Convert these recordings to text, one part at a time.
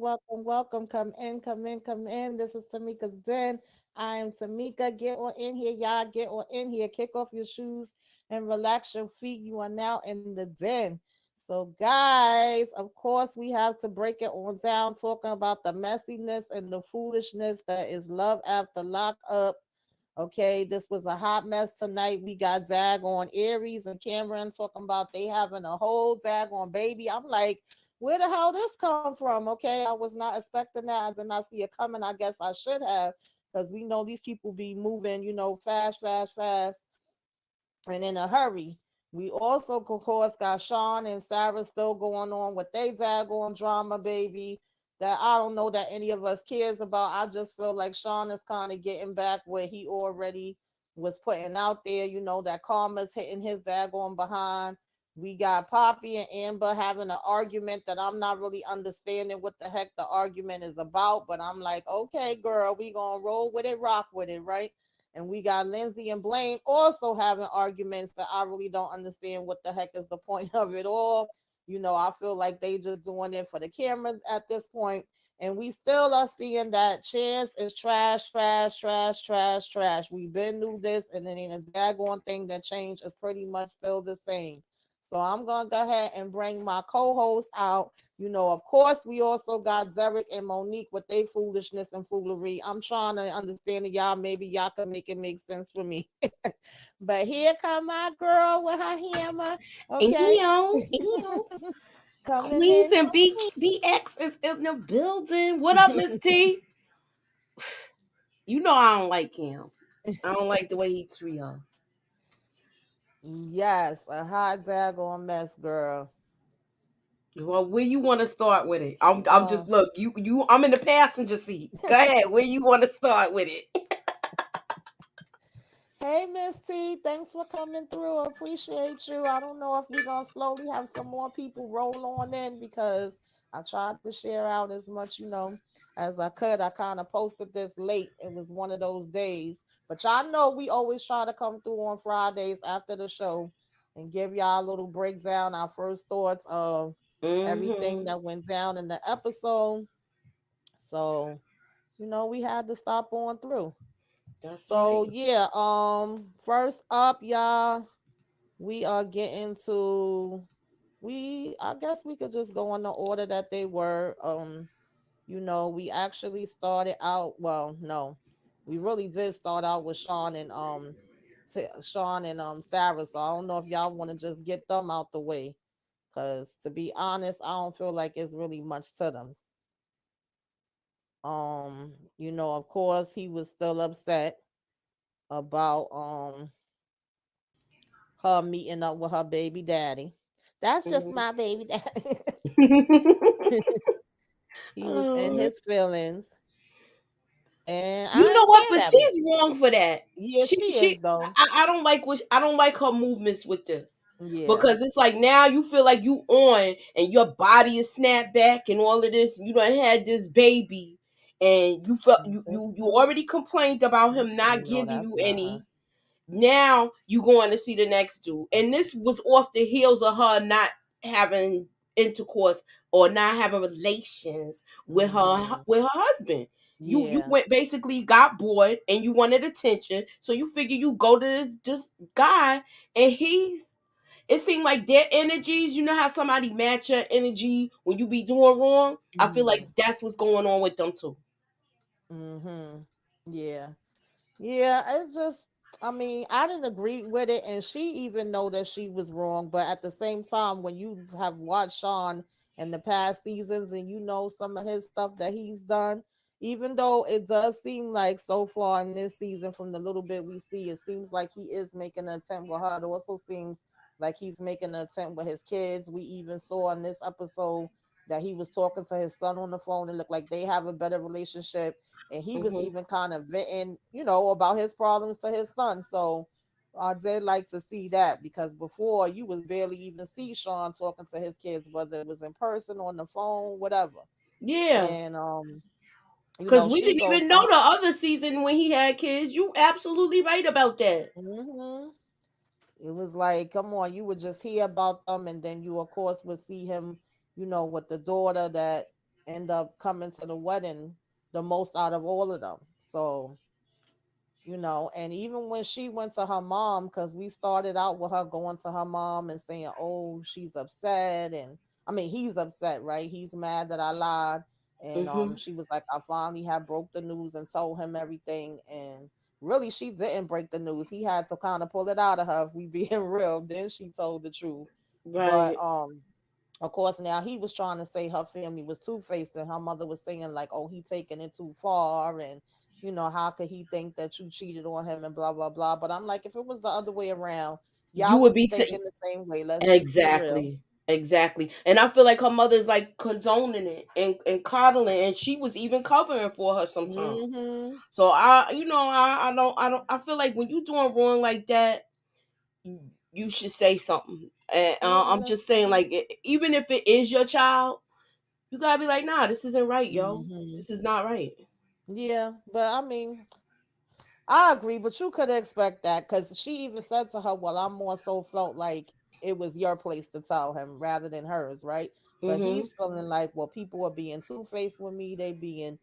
welcome. Come in, come in, come in. This is Tamika's Den. I am Tamika. Get on in here, y'all. Get on in here. Kick off your shoes and relax your feet. You are now in the den. So, guys, of course, we have to break it on down, talking about the messiness and the foolishness that is love after lockup. Okay, this was a hot mess tonight. We got Zag on Aries and Cameron talking about they having a whole Zag on baby. I'm like, where the hell this come from? Okay, I was not expecting that. I did not see it coming. I guess I should have, because we know these people be moving, fast, fast, fast, and in a hurry. We also, of course, got Sean and Sarah still going on with they daggone drama, baby. That I don't know that any of us cares about. I just feel like Sean is kind of getting back where he already was putting out there. That karma's hitting his daggone behind. We got Poppy and Amber having an argument that I'm not really understanding what the heck the argument is about. But I'm like, okay, girl, we gonna roll with it, rock with it, right? And we got Lindsay and Blaine also having arguments that I really don't understand what the heck is the point of it all. I feel like they just doing it for the cameras at this point. And we still are seeing that Chance is trash, trash, trash, trash, trash. We've been through this, and it ain't a daggone thing that changed. It's pretty much still the same. So I'm gonna go ahead and bring my co-host out. Of course, we also got Zarek and Monique with their foolishness and foolery. I'm trying to understand it, y'all. Maybe y'all can make it make sense for me. But here come my girl with her hammer. Okay. Ew. Coming Queens in. and BX is in the building. What up, Miss T? You know I don't like him. I don't like the way he treat her. Yes, a hot daggone mess, girl. Well, where you want to start with it? I'm Uh, just look. I'm in the passenger seat. Go ahead. Where you want to start with it? Hey, Miss T, thanks for coming through. Appreciate you. I don't know if we're gonna slowly have some more people roll on in because I tried to share out as much, as I could. I kind of posted this late. It was one of those days. But y'all know we always try to come through on Fridays after the show and give y'all a little breakdown, our first thoughts of everything Mm-hmm. that went down in the episode. So, we had to stop on through. That's So right. yeah, first up, y'all, we are getting to I guess we could just go in the order that they were. We actually started out, well, no, we really did start out with Sean and Sarah. So I don't know if y'all want to just get them out the way. Cause to be honest, I don't feel like it's really much to them. Of course he was still upset about her meeting up with her baby daddy. That's just Mm-hmm. my baby daddy. He was in Uh, his feelings, and you I know didn't what? care But that much. she's wrong for that. Yeah, she is She. though. I don't like I don't like her movements with this Yeah. because it's like now you feel like you on and your body is snapped back and all of this. You done had this baby, and you felt you Sister, already complained about him not no, giving that's you not her. any. Now you going to see the next dude, and this was off the heels of her not having intercourse or not having relations Hmm. with her husband. You Yeah. went basically got bored and you wanted attention, so you figure you go to this guy, and it seemed like their energies. You know how somebody match your energy when you be doing wrong. I feel Yeah. like that's what's going on with them too. Hmm. Yeah. Yeah, it's just, I mean, I didn't agree with it, and she even know that she was wrong. But at the same time, when you have watched Sean in the past seasons, and you know some of his stuff that he's done, even though it does seem like so far in this season, from the little bit we see, it seems like he is making an attempt with her. It also seems like he's making an attempt with his kids. We even saw in this episode that he was talking to his son on the phone, and looked like they have a better relationship, and he was Hmm. even kind of venting, about his problems to his son. So I did like to see that, because before you was barely even see Sean talking to his kids, whether it was in person, on the phone, whatever. Yeah. And Because we she didn't goes even know from, the other season when he had kids. You absolutely right about that. hmm it was like, come on, you would just hear about them, and then you of course would see him, with the daughter that end up coming to the wedding the most out of all of them. So, and even when she went to her mom, because we started out with her going to her mom and saying, oh, she's upset. And I mean, he's upset, right? He's mad that I lied. And Mhm. she was like, I finally had broke the news and told him everything. And really, she didn't break the news. He had to kind of pull it out of her, if we being real. Then she told the truth. But Right. of course, now he was trying to say her family was two faced, and her mother was saying like, "Oh, he taking it too far," and how could he think that you cheated on him and blah blah blah. But I'm like, if it was the other way around, You y'all would would be be thinking saying the same way. Let's just be real. exactly. Exactly. And I feel like her mother's like condoning it and coddling, and she was even covering for her sometimes. Mm-hmm. So I feel like when you doing wrong like that, you should say something. And Yeah, I'm that's just saying, true. like, even if it is your child, you gotta be like, nah, this isn't right, yo. Mm-hmm. This is not right. Yeah, but I mean, I agree, but you could expect that because she even said to her, "Well, I'm more so felt like it was your place to tell him rather than hers, right?" But Mhm. he's feeling like, "Well, people are being two faced with me. They being,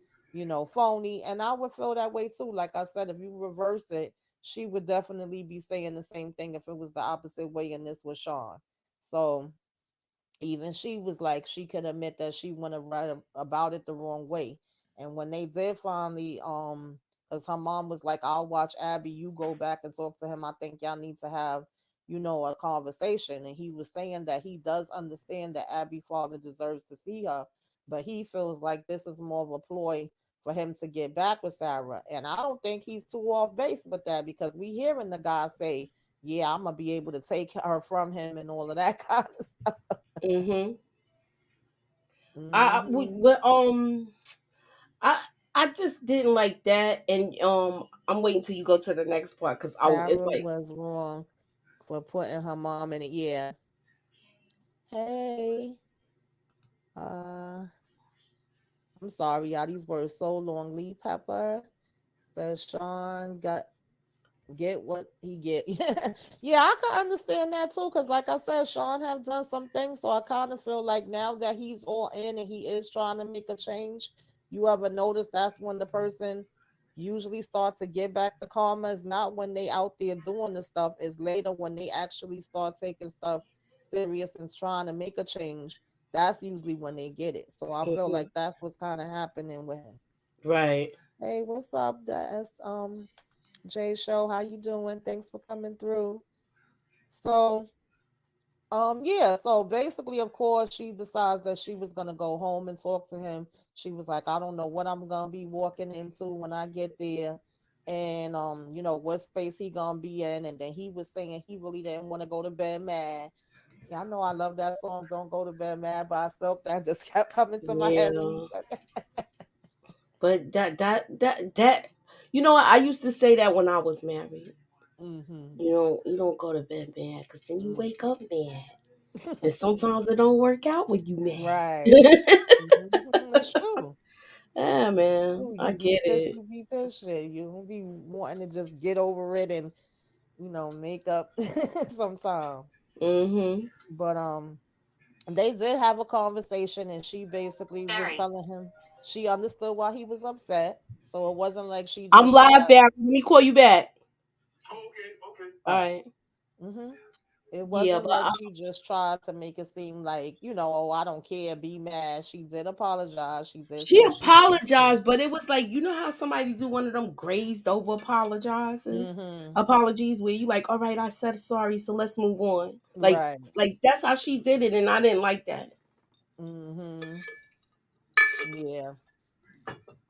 phony," and I would feel that way too. Like I said, if you reverse it, she would definitely be saying the same thing if it was the opposite way, and this was Sean. So even she was like she could admit that she went about it the wrong way. And when they did finally because her mom was like, I'll watch Abby, you go back and talk to him, I think y'all need to have a conversation. And he was saying that he does understand that Abby father deserves to see her, but he feels like this is more of a ploy for him to get back with Sarah. And I don't think he's too off base with that, because we hearing the guy say, yeah, I'm gonna be able to take her from him and all of that kind of stuff. Mhm. Hmm. I I just didn't like that, and I'm waiting till you go to the next part because it's Sarah like was wrong for putting her mom in it. Yeah. Hey. Uh, I'm sorry, y'all. These words so long. Lee Pepper says Sean got get what he get. Yeah, I can understand that too, because like I said, Sean have done some things, so I kind of feel like now that he's all in and he is trying to make a change, you ever notice that's when the person usually starts to get back to karma, is not when they out there doing the stuff, is later when they actually start taking stuff serious and trying to make a change. That's usually when they get it. So I feel mhm. like that's what's kind of happening with him. Right. Hey, what's up? That's Jay Show. How you doing? Thanks for coming through. So, yeah, so basically, of course, she decides that she was gonna go home and talk to him. She was like, I don't know what I'm gonna be walking into when I get there, and what space he gonna be in. And then he was saying he really didn't want to go to bed mad. Yeah, I know I love that song, Don't Go to Bed Mad by Silk. That just kept coming to my head when you Yeah. said that. But that you know what? I used to say that when I was married. Mm-hmm. You don't go to bed mad because then you Mm. wake up mad. And sometimes it don't work out when you Right. mad. It's true. Yeah, It's man. true. I You be get pissed. it. You be pissed. Shit. You don't be wanting to just get over it and make up sometimes. Mm-hmm. But they did have a conversation, and she basically was Barry. telling him she understood why he was upset. So it wasn't like she I'm just live, tried. Barry. Let me call you back. All Oh. right. Mm-hmm. It Yeah, wasn't but like she just tried to make it seem like, oh, I don't care, be mad. She did apologize. She did she say she understood. apologized, but it was like, you know how somebody do one of them grazed over apologizes, Mm-hmm. apologies, where you like, all right, I said sorry, so let's move on. Right. Like that's how she did it, and I didn't like that. Mm-hmm. Yeah.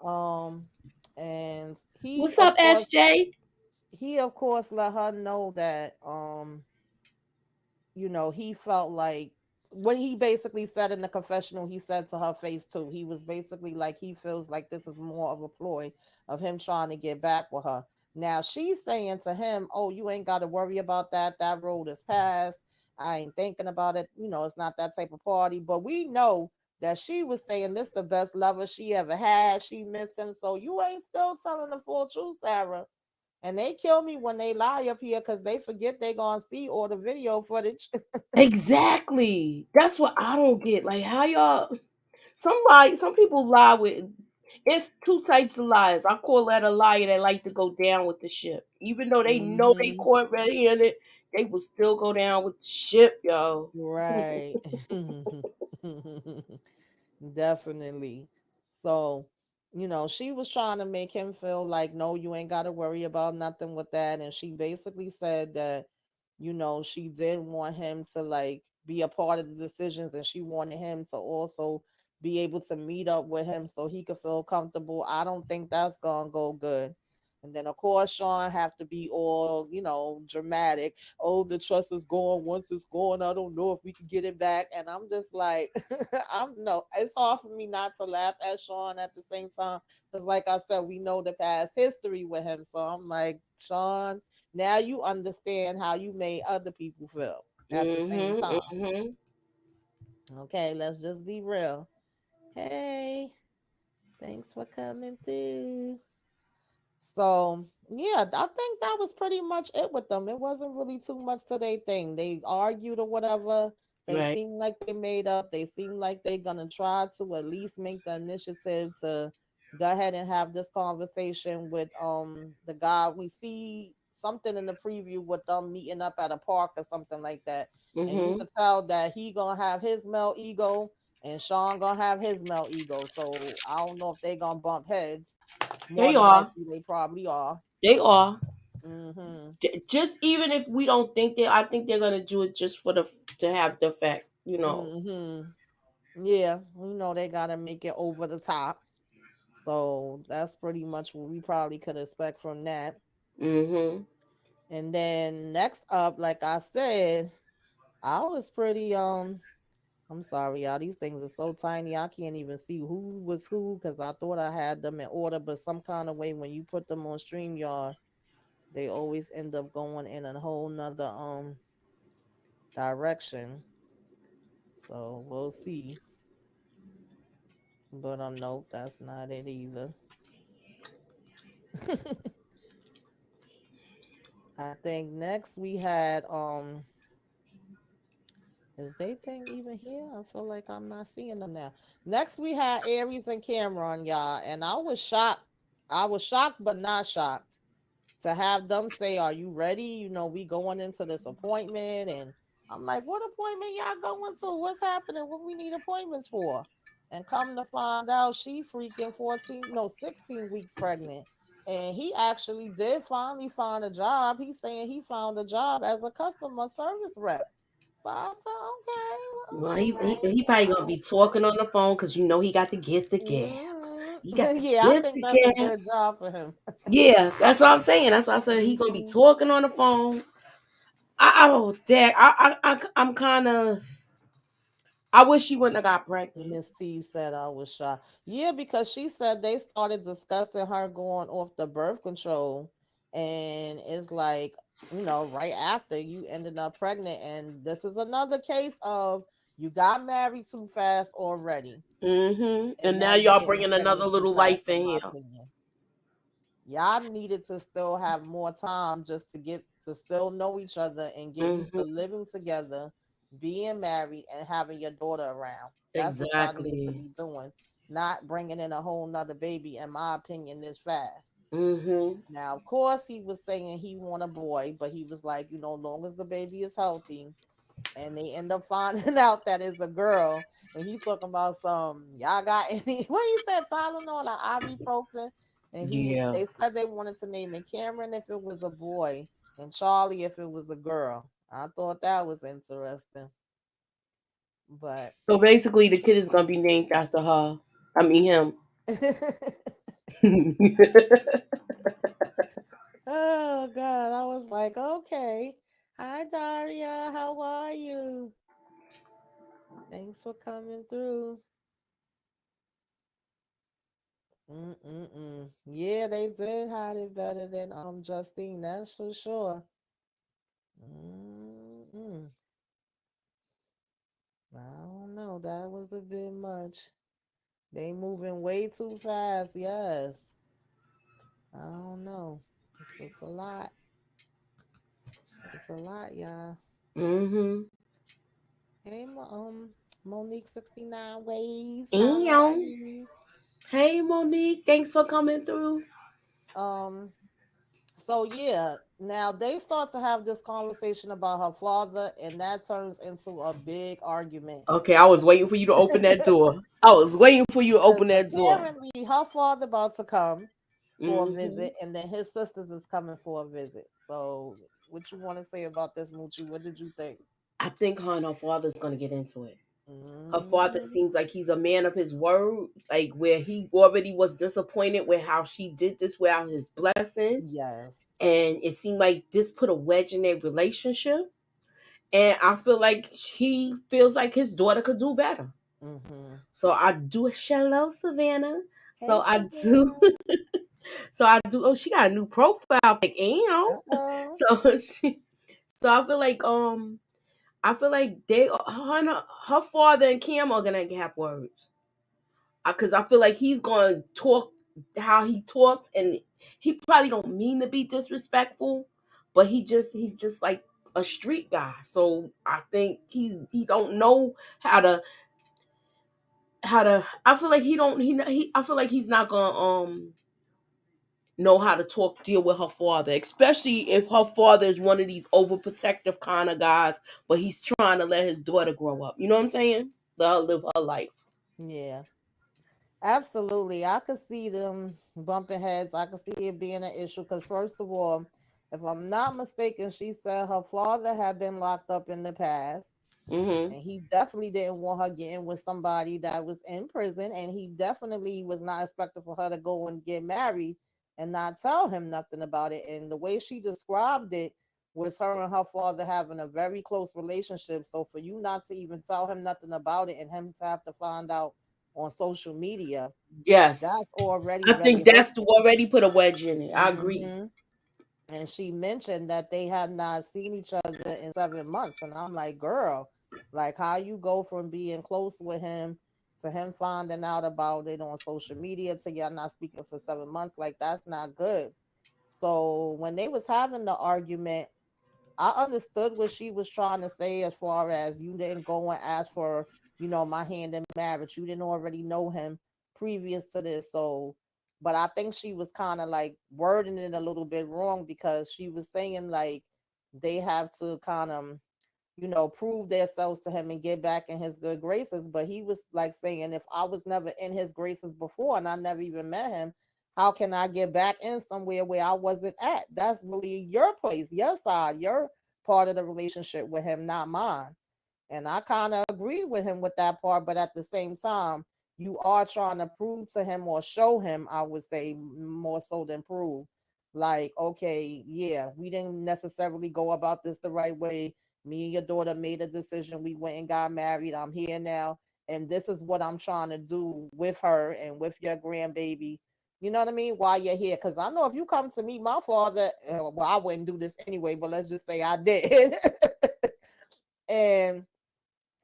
Um, and What's up, SJ? he of course let her know that he felt like when he basically said in the confessional, he said to her face too, he was basically like he feels like this is more of a ploy of him trying to get back with her. Now she's saying to him, oh, you ain't got to worry about that. That road is past. I ain't thinking about it. It's not that type of party. But we know that she was saying this the best lover she ever had. She missed him. So you ain't still telling the full truth, Sarah. And they kill me when they lie up here because they forget they gonna see all the video footage. Exactly. That's what I don't get. Like how y'all. Some people lie with. It's two types of liars. I call that a liar that like to go down with the ship, even though they know they Mm-hmm. caught red-handed. They will still go down with the ship, yo. Right. Definitely. So, she was trying to make him feel like, no, you ain't got to worry about nothing with that. And she basically said that, she did want him to like be a part of the decisions and she wanted him to also be able to meet up with him so he could feel comfortable. I don't think that's going to go good. And then, of course, Sean have to be all, dramatic. Oh, the trust is gone. Once it's gone, I don't know if we can get it back. And I'm just like, I'm no, it's hard for me not to laugh at Sean at the same time. Because, like I said, we know the past history with him. So I'm like, Sean, now you understand how you made other people feel at the same Mhm. time. Mhm. Okay, let's just be real. Hey, thanks for coming through. So yeah, I think that was pretty much it with them. It wasn't really too much to their thing. They argued or whatever. They Right. seemed like they made up. They seemed like they're gonna try to at least make the initiative to go ahead and have this conversation with the guy. We see something in the preview with them meeting up at a park or something like that. And you Mhm. could tell that he gonna have his male ego and Sean gonna have his male ego. So I don't know if they gonna bump heads. More They than are. likely, they probably are. They are. Mhm. Just even if we don't think they, I think they're gonna do it just for the to have the effect. You know. Mhm. Yeah, we know they gotta make it over the top. So that's pretty much what we probably could expect from that. Mhm. And then next up, like I said, I was pretty I'm sorry, y'all. These things are so tiny. I can't even see who was who because I thought I had them in order, but some kind of way when you put them on StreamYard, they always end up going in a whole nother direction. So we'll see. But nope, that's not it either. I think next we had is they thing even here? I feel like I'm not seeing them now. Next we had Aries and Cameron, y'all, and I was shocked. I was shocked but not shocked to have them say, "Are you ready? We going into this appointment." And I'm like, "What appointment y'all going to? What's happening? What we need appointments for?" And come to find out, she freaking 14, no, 16 weeks pregnant. And he actually did finally find a job. He's saying he found a job as a customer service rep. So I said, okay, Well, all he probably gonna right, be talking on the phone because you know he got to get the gas. all He got right. to Yeah, I get think the that's a gas. good job for him. Yeah, that's what I'm saying. That's what I said. He gonna be Hmm. talking on the phone. Oh, dad. I'm kind of. I wish she wouldn't have got pregnant. Miss T said I was shocked. Yeah, because she said they started discussing her going off the birth control. And it's like, right after you ended up pregnant. And this is another case of you got married too fast already. And And now now you're y'all getting bringing another pregnant too little fast, life in in my here. opinion. Y'all needed to still have more time just to get to still know each other and get used Hmm. to living together, being married, and having your daughter around. That's what y'all needed to Exactly. be doing, not bringing in a whole nother baby, in my opinion, this fast. Hmm. Now, of course, he was saying he want a boy, but he was like, long as the baby is healthy, and they end up finding out that it's a girl. And he talking about some y'all got any what he said Tylenol or ibuprofen, and Yeah. they said they wanted to name it Cameron if it was a boy and Charlie if it was a girl. I thought that was interesting, but So basically, the kid is gonna be named after her. I mean him. oh god, I was like, okay, hi Daria, how are you? Thanks for coming through. Mm-mm-mm. Yeah, they did hide it better than Justine. That's for sure. Mm-mm. I don't know. That was a bit much. They moving way too fast. Yes. I don't know. It's just a lot. It's a lot, y'all. Hmm. Hey, Monique 69 ways. Holla at Ew. me. Hey Monique, thanks for coming through. Um, so yeah, now they start to have this conversation about her father, and that turns into a big argument. Okay, I was waiting for you to open that door. I was waiting for you to Because open that door. apparently her father about to come for a Hmm. visit, and then his sisters is coming for a visit. So, what you want to say about this, Moochie? What did you think? I think her and her father's gonna get into it. Her father Hmm. seems like he's a man of his word, like where he already was disappointed with how she did this without his blessing. Yes. And it seemed like this put a wedge in their relationship. And I feel like he feels like his daughter could do better. Hmm. So I do hello, Savannah. So Hey, I do Savannah. so I do oh she got a new profile pic. Uh-oh. So she so I feel like her father and Cam are gonna have words because I feel like he's gonna talk how he talks, and he probably don't mean to be disrespectful, but he's just like a street guy. So I think he don't know how to I feel like he don't he I feel like he's not gonna know how to talk deal with her father, especially if her father is one of these overprotective kind of guys, but he's trying to let his daughter grow up. You know what I'm saying? Let her live her life. Yeah. Absolutely. I could see them bumping heads. I could see it being an issue because, first of all, if I'm not mistaken, she said her father had been locked up in the past, Mhm. and he definitely didn't want her getting with somebody that was in prison, and he definitely was not expecting for her to go and get married and not tell him nothing about it. And the way she described it was her and her father having a very close relationship. So for you not to even tell him nothing about it and him to have to find out on social media, Yes. that's already I very think that's to hurtful. already put a wedge in it. I agree. Hmm. And she mentioned that they had not seen each other in 7 months. And I'm like, girl, like how you go from being close with him to him finding out about it on social media to y'all not speaking for 7 months, like that's not good. So when they was having the argument, I understood what she was trying to say as far as you didn't go and ask for, my hand in marriage. You didn't already know him previous to this. So, but I think she was kind of like wording it a little bit wrong because she was saying like they have to kind of prove themselves to him and get back in his good graces. But he was like saying, if I was never in his graces before and I never even met him, how can I get back in somewhere where I wasn't at? That's really your place, your side, your part of the relationship with him, not mine. And I kind of agree with him with that part, but at the same time, you are trying to prove to him or show him, I would say more so than prove. Like, okay, yeah, we didn't necessarily go about this the right way. Me and your daughter made a decision. We went and got married. I'm here now. And this is what I'm trying to do with her and with your grandbaby. You know what I mean? While you're here. Because I know if you come to meet my father, well, I wouldn't do this anyway, but let's just say I did. And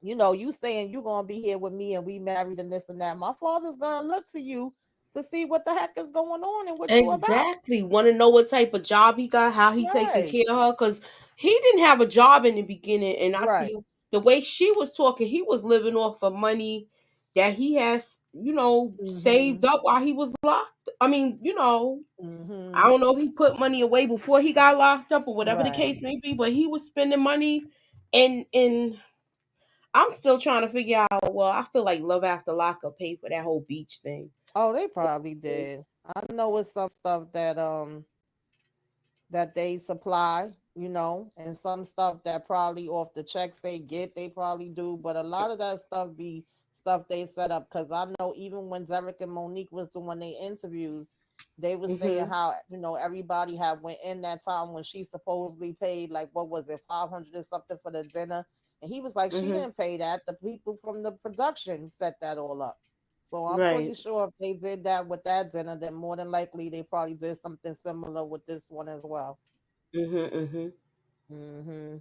you saying you're gonna be here with me and we married and this and that. My father's gonna look to you to see what the heck is going on and what you about. Exactly. Want to know what type of job he got, how he taking Right. care of her, because he didn't have a job in the beginning, and Right. the way she was talking, he was living off of money that he has, saved Mhm. up while he was locked. I mean, I Mhm. don't know if he put money away before he got locked up or whatever the Right. case may be, but he was spending money, and I'm still trying to figure out. Well, I feel like Love After Lockup paid for that whole beach thing. Oh, they probably did. I know it's some stuff that they supply, and some stuff that probably off the checks they get, they probably do. But a lot of that stuff be stuff they set up. Because I know even when Derek and Monique was doing their interviews, they were saying Mhm. how everybody had went in that time when she supposedly paid like what was it 500 or something for the dinner, and he was like she Mhm. didn't pay that. The people from the production set that all up. So I'm pretty Right. sure if they did that with that dinner, then more than likely they probably did something similar with this one as well. Mhm. Mhm. Hmm.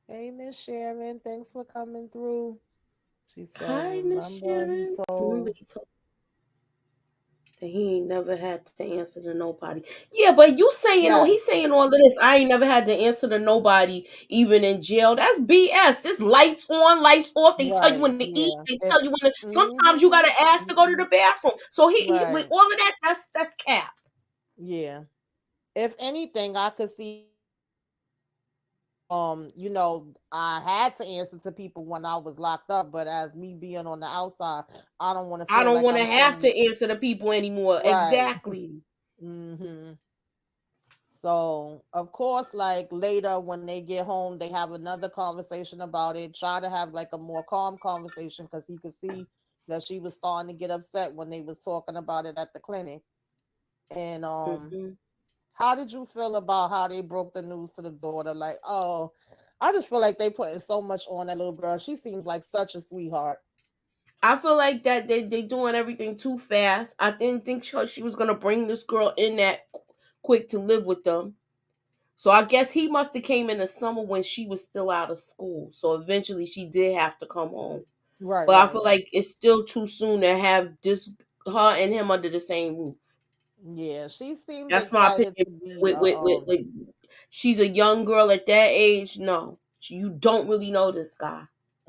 Hey, Miss Sharon, thanks for coming through. She said, Hi, Miss remember he Sharon. Remember told you told. And he ain't never had to answer to nobody. Yeah, but you saying all Yes, he's saying all of this. I ain't never had to answer to nobody, even in jail. That's BS. This lights on, lights off. They tell you right. when to eat. Yeah. They If tell you when to. Sometimes you mm-hmm, gotta ask to go to mm-hmm, the bathroom. So he with right. all of that. That's cap. Yeah. If anything, I could see I had to answer to people when I was locked up, but as me being on the outside, I don't want to I feel don't like want to I'm have saying to answer to people anymore. right. Exactly. hmm So, of course, like later when they get home, they have another conversation about it. Try to have like a more calm conversation because he could see that she was starting to get upset when they was talking about it at the clinic. And Hmm. how did you feel about how they broke the news to the daughter? Like, oh, I just feel like they putting so much on that little girl. She seems like such a sweetheart. I feel like that they doing everything too fast. I didn't think she was gonna bring this girl in that quick to live with them. So I guess he must have came in the summer when she was still out of school. So eventually she did have to come home. Right, But I right, feel right. like it's still too soon to have this her and him under the same roof. Yeah, she seemed That's my excited opinion. to be With she's a young girl at that age. No, you don't really know this guy.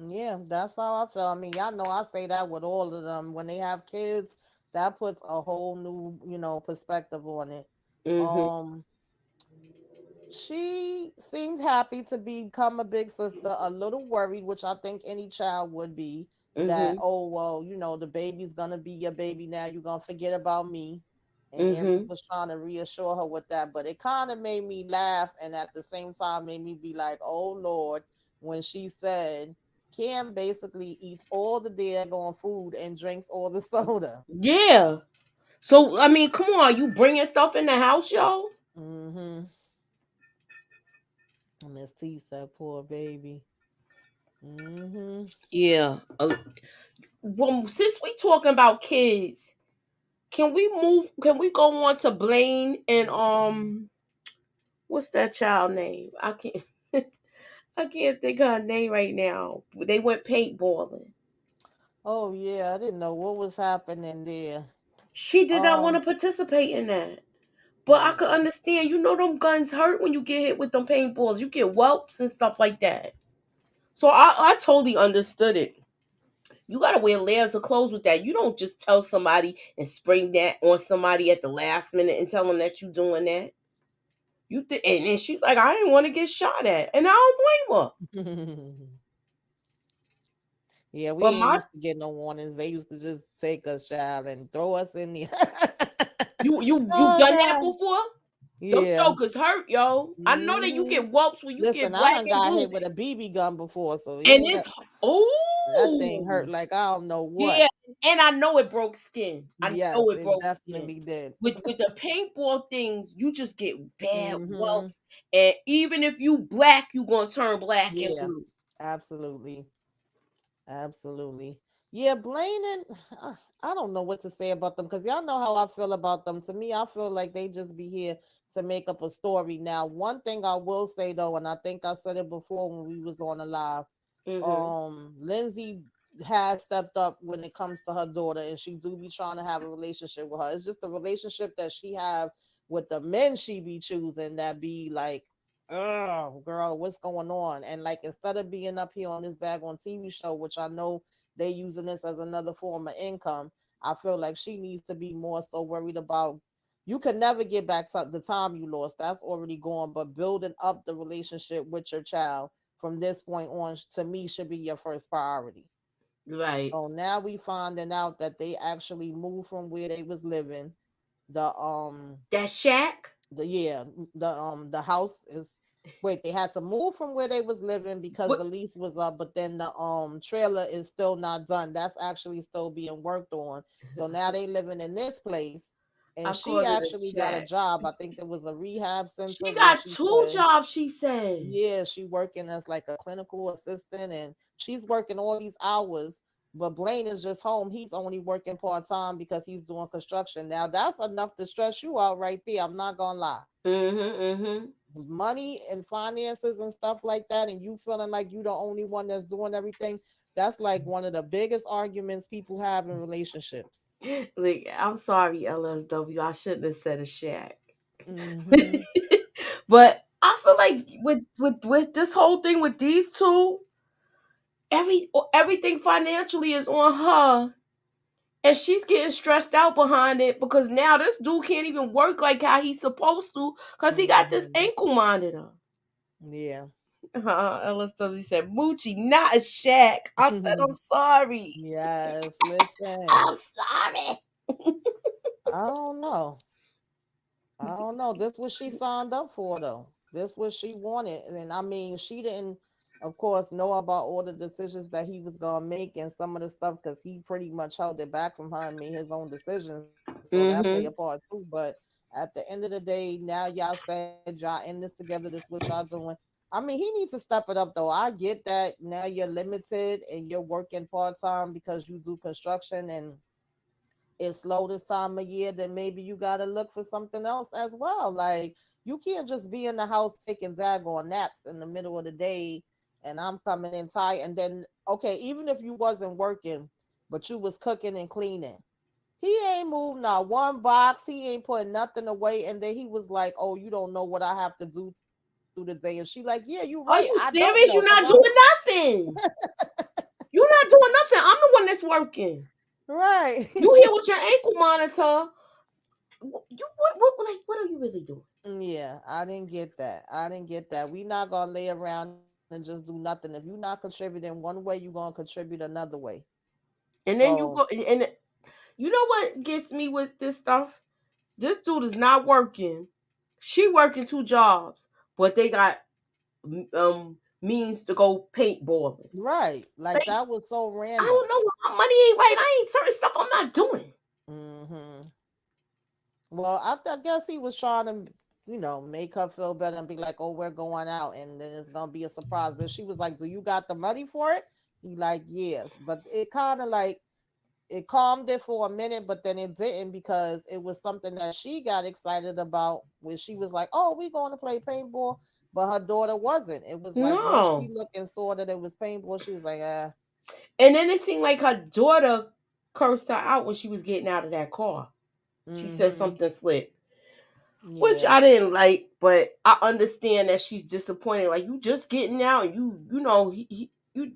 yeah, that's how I feel. I mean, y'all know I say that with all of them. When they have kids, that puts a whole new, perspective on it. Mhm. Um, she seems happy to become a big sister, a little worried, which I think any child would be, that, Mhm. oh, well, the baby's gonna be your baby now. You're gonna forget about me. And Aries Mhm. was trying to reassure her with that, but it kind of made me laugh and at the same time made me be like, oh Lord, when she said Cam basically eats all the daggone food and drinks all the soda. Yeah. So I mean, come on, you bringing stuff in the house, yo? Mm-hmm. Miss T said, poor baby. Mm-hmm. Yeah. Well, since we talking about kids, can we move? Can we go on to Blaine and what's that child name? I can't. I can't think of her name right now. They went paintballing. Oh yeah, I didn't know what was happening there. She did not want Um, to participate in that. But I mm, could understand, them guns hurt when you get hit with them paintballs. You get whelps and stuff like that. So I totally understood it. You gotta wear layers of clothes with that. You don't just tell somebody and spring that on somebody at the last minute and tell them that you doing that. And then she's like, I didn't want to get shot at, and I don't blame her. yeah, we But ain't my used to get no warnings. They used to just take us, child, and throw us in the. you Oh done that God, before? Them yeah. jokers hurt, yo. I know that you hmm get whelps when you Listen, get I black done and got blue, hit with a BB gun before, so and yeah, it's that thing hurt oh like I don't know yeah, what. and I know it broke skin. I Yes, know it it broke skin. definitely did. With the paintball things, you just get bad hmm whelps, and even if you black, you gonna turn black and Yeah, blue. absolutely. Absolutely. Yeah, Blaine and I don't know what to say about them because y'all know how I feel about them. To me, I feel like they just be here to make up a story. Now, one thing I will say though, and I think I said it before when we was on the live, Mhm. Lindsay has stepped up when it comes to her daughter, and she do be trying to have a relationship with her. It's just the relationship that she have with the men she be choosing that be like, oh girl, what's going on? And like instead of being up here on this daggone TV show, which I know they using this as another form of income, I feel like she needs to be more so worried about you can never get back to the time you lost. That's already gone. But building up the relationship with your child from this point on, to me, should be your first priority. Right. So now we finding out that they actually moved from where they was living. The That shack. the yeah the house is wait, they had to move from where they was living because What the lease was up, but then the trailer is still not done. That's actually still being worked on. So now they living in this place, I and she called it a actually got a shack. job. I think it was a rehab center She where got she two said, jobs. She said. yeah, she working as like a clinical assistant, and she's working all these hours. But Blaine is just home. He's only working part-time because he's doing construction. Now that's enough to stress you out right there. I'm not gonna lie. Mhm. Mhm. Money and finances and stuff like that, and you feeling like you the only one that's doing everything, That's like one of the biggest arguments people have in relationships. Like, I'm sorry, LSW. I shouldn't have said a shack. Hmm. But I feel like with this whole thing with these two, everything financially is on her. And she's getting stressed out behind it because now this dude can't even work like how he's supposed to because he got this Hmm. ankle monitor. Yeah. LSW said, Moochie, not a shack. I said, I'm sorry. Yes. Listen, I'm sorry. I don't know. I don't know. This what she signed up for, though. This what she wanted, and I mean, she didn't, of course, know about all the decisions that he was gonna make and some of the stuff because he pretty much held it back from her and made his own decisions. So that play a part Mm-hmm. too. But at the end of the day, now y'all said y'all in this together. This what y'all doing. I mean, he needs to step it up, though. I get that now you're limited and you're working part time because you do construction and it's slow this time of year, then maybe you got to look for something else as well. Like, you can't just be in the house taking daggone naps in the middle of the day and I'm coming in tired. And then, okay, even if you wasn't working, but you was cooking and cleaning, he ain't moved not one box. He ain't putting nothing away. And then he was like, "Oh, you don't know what I have to do through the day." And she like, "Yeah, you're right. I Are don't you know because I'm serious? You're not doing nothing. You're not doing nothing. I'm the one that's working. right." You here with your ankle monitor. What are you really doing? Yeah, I didn't get that. I didn't get that. We not gonna lay around and just do nothing. If you're not contributing one way, you're gonna contribute another way. And then So you know what gets me with this stuff? This dude is not working. She working two jobs, but they got means to go paintballing. right, like Like, that was so I random. don't know. My money ain't right. I ain't certain stuff I'm not doing. Hmm. Well, I guess he was trying to, make her feel better and be like, "Oh, we're going out," and then it's gonna be a surprise. Then she was like, "Do you got the money for it?" He like, "Yes," but it kind of like it calmed it for a minute, but then it didn't because it was something that she got excited about where she was like, "Oh, we going to play paintball," but her daughter wasn't. It was like once she No. looked and saw that it was paintball, she was like, And then it seemed like her daughter cursed her out when she was getting out of that car. She said mm-hmm, something slick, which yeah, I didn't like, but I understand that she's disappointed. Like, you just getting out, and you know you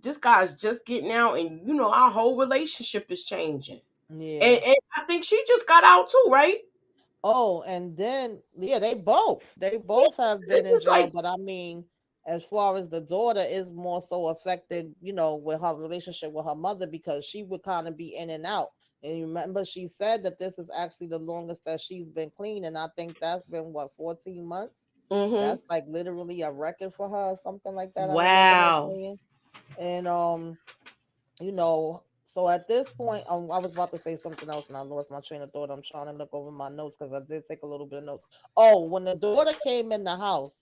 this guy's just getting out, and our whole relationship is changing. yeah." And I think she just got out too, right? Oh, and then yeah, they both have This been in is jail, like, but I mean, as far as the daughter is more so affected, with her relationship with her mother because she would kind of be in and out. And you remember she said that this is actually the longest that she's been clean, and I think that's been what 14 months. mm-hmm. That's like literally a record for her, something like that. I remember her Wow. saying, and you know, so at this point, I was about to say something else and I lost my train of thought. I'm trying to look over my notes because I did take a little bit of notes. Oh, when the daughter came in the house,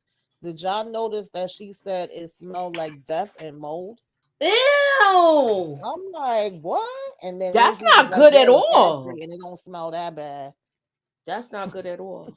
did y'all notice that she said it smelled like death and mold? Ew. I'm like, what? And then That's Lindsay was not like, good yeah, at exactly. all. And it don't smell that bad. That's not good at all.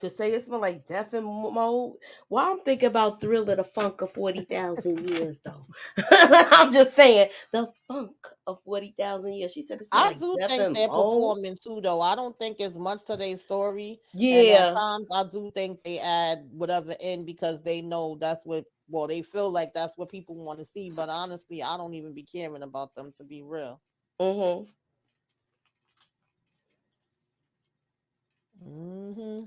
To say it smell like death and mold. Well, I'm thinking about Thrill of the Funk of 40,000 years, though. I'm just saying, the funk of 40,000 years. She said it smelled I like do death think and they're mold. performing too, though. I don't think it's much to their story. And at Yeah. times, I do think they add whatever in because they know that's what, well, they feel like that's what people want to see. But honestly, I don't even be caring about them to be real. Mm-hmm. Hmm.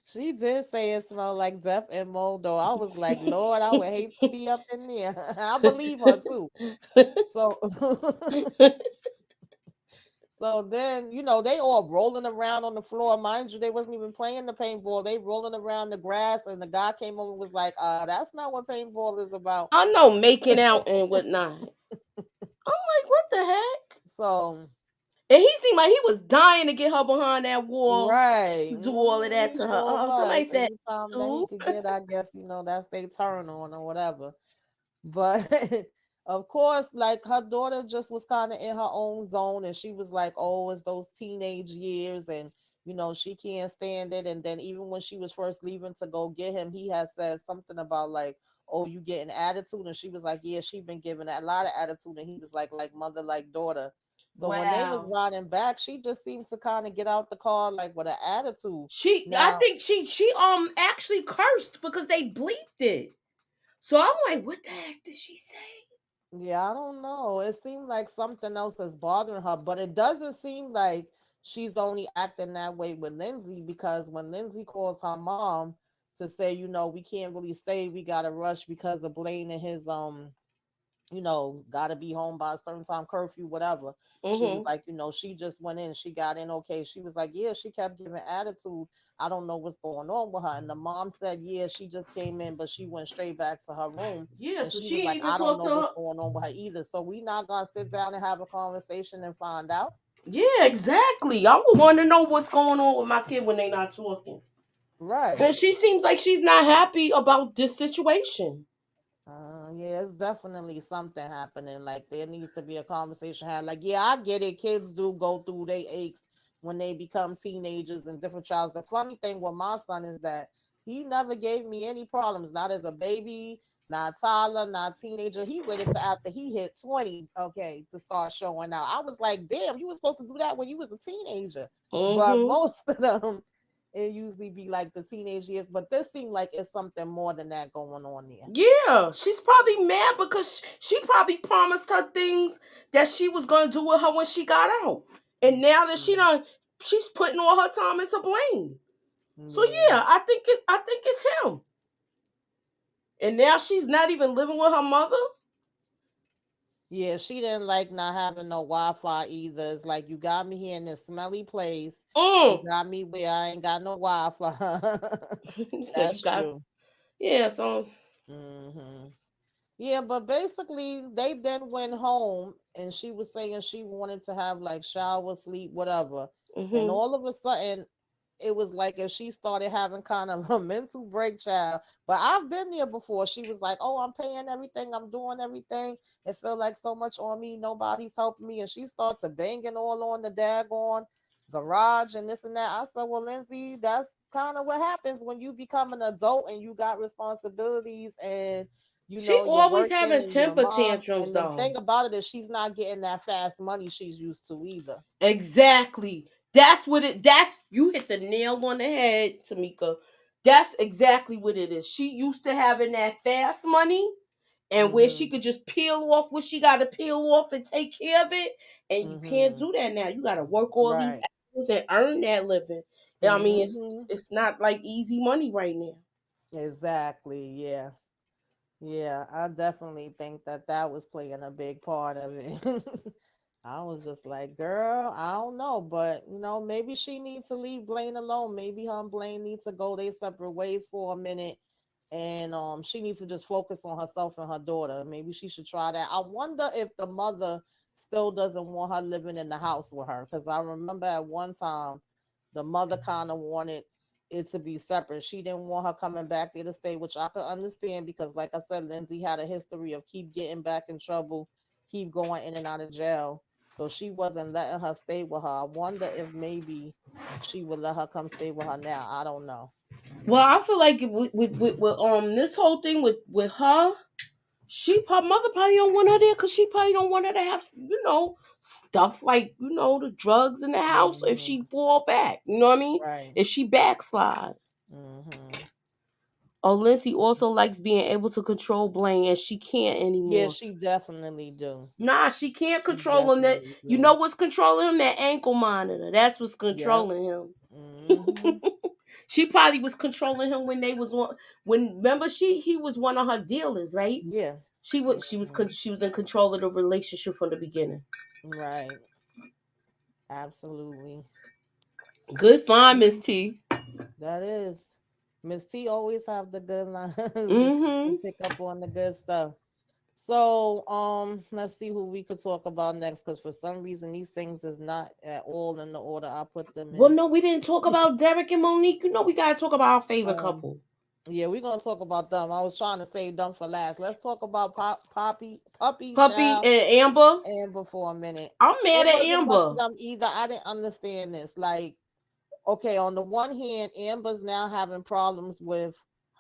She did say it smelled like death and mold, though. I was like, Lord, I would hate to be up in there. I believe her too. So So then, they all rolling around on the floor. Mind you, they wasn't even playing the paintball. They rolling around the grass, and the guy came over and was like, that's not what paintball is about. I know, making out and whatnot. I'm like, what the heck? So, And he seemed like he was dying to get her behind that wall right. to do all of that He to her. sure Somebody was. said, Anytime that he "Ooh." could get, I guess, that's their turn on or whatever. But of course, like her daughter just was kind of in her own zone, and she was like, "Oh, it's those teenage years," and she can't stand it. And then even when she was first leaving to go get him, he had said something about like, "Oh, you getting attitude?" And she was like, "Yeah, she been giving a lot of attitude." And he was like mother, like daughter. So when they was Wow. riding back, she just seemed to kind of get out the car like with an attitude. I Now, think she actually cursed because they bleeped it. So I'm like, what the heck did she say? yeah, I don't know. It seemed like something else is bothering her, but it doesn't seem like she's only acting that way with Lindsay, because when Lindsay calls her mom to say, we can't really stay, we gotta rush because of Blaine and his gotta be home by a certain time, curfew, whatever. She was Mm-hmm. like, she just went in, she got in okay. She was like, yeah, she kept giving attitude. I don't know what's going on with her. And the mom said, yeah, she just came in, but she went straight back to her room. Yeah, And so she she was ain't like, even I don't talk know to what's her. going on with her either. So we not gonna sit down and have a conversation and find out. Yeah, exactly. I would want to know what's going on with my kid when they not talking. Right. And she seems like she's not happy about this situation. Yeah, it's definitely something happening. Like there needs to be a conversation had. Like, yeah, I get it. Kids do go through their aches when they become teenagers and different trials. The funny thing with my son is that he never gave me any problems. Not as a baby, not toddler, not teenager. He waited to after he hit 20, okay, to start showing out. I was like, damn, you were supposed to do that when you was a teenager. But Mm-hmm. most of them, it usually be like the teenage years. But this seemed like it's something more than that going on there. Yeah, she's probably mad because she probably promised her things that she was gonna do with her when she got out, and now that she's putting all her time into blame. So Yeah. yeah, I think it's him, and now she's not even living with her mother. Yeah, she didn't like not having no Wi-Fi either. It's like you got me here in this smelly place. You Mm. got me where I ain't got no Wi-Fi. So you That's got true. yeah. So Hmm. Yeah, but basically they then went home and she was saying she wanted to have like shower, sleep, whatever. And hmm all of a sudden it was like if she started having kind of a mental break, child. But I've been there before. She was like, "Oh, I'm paying everything, I'm doing everything. It felt like so much on me, nobody's helping me." And she starts to banging all on the daggone garage and this and that. I said, "Well, Lindsay, that's kind of what happens when you become an adult and you got responsibilities and she you're always working having and your temper mom." tantrums And the though. thing about it is she's not getting that fast money she's used to either. Exactly. That's what it. That's you hit the nail on the head, Tamika. That's exactly what it is. She used to having that fast money, and where she Mhm. could just peel off what she got to peel off and take care of it. And you can't Mhm. do that now. You got to work all these Right. hours and earn that living. I mean, it's Mhm. it's not like easy money right now. Exactly. Yeah. Yeah, I definitely think that that was playing a big part of it. I was just like, girl, I don't know, but maybe she needs to leave Blaine alone. Maybe her and Blaine need to go their separate ways for a minute, and she needs to just focus on herself and her daughter. Maybe she should try that. I wonder if the mother still doesn't want her living in the house with her, because I remember at one time the mother kind of wanted it to be separate. She didn't want her coming back there to stay, which I could understand because, like I said, Lindsay had a history of keep getting back in trouble, keep going in and out of jail. So she wasn't letting her stay with her. I wonder if maybe she would let her come stay with her now. I don't know. Well, I feel like with this whole thing with her, her mother probably don't want her there because she probably don't want her to have stuff like the drugs in the house if Hmm. she fall back. You know what I mean? Right. If she backslide. Hmm. Or Lindsay also likes being able to control Blaine, and she can't Yeah, anymore. she definitely do. Nah, she can't She control him. That definitely you do. know what's controlling him? That ankle monitor. That's what's Yep. controlling him. Hmm. She probably was controlling him when they was on. When remember he was one of her dealers, right? Yeah. Hmm. She was in control of the relationship from the beginning. Right. Absolutely. Good find, Miss Mhm. T. That is. Miss T always have the good lines Mm-hmm. and pick up on the good stuff. So, let's see who we could talk about next, because for some reason these things is not at all in the order I put them Well, in. no, we didn't talk about Derek and Monique. We gotta talk about our favorite Um, couple, yeah, we're gonna talk about them. I was trying to save them for last. Let's talk about Puppy Puppy Child, and Amber. Amber for a minute. I'm mad It at wasn't much of Amber. them either. I didn't understand this. Like, okay, on the one hand, Amber's now having problems with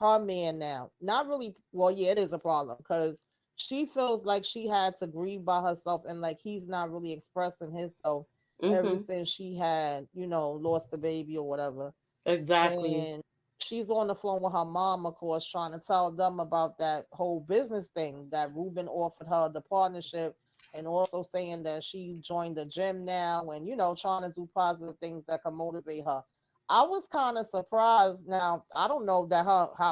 her man now. Not really. Well, yeah, it is a problem because she feels like she had to grieve by herself, and like he's not really expressing himself ever Mhm. since she had, lost the baby or whatever. Exactly. And she's on the phone with her mom, of course, trying to tell them about that whole business thing that Ruben offered her the partnership, and also saying that she joined the gym now, and trying to do positive things that can motivate her. I was kind of surprised. Now I don't know that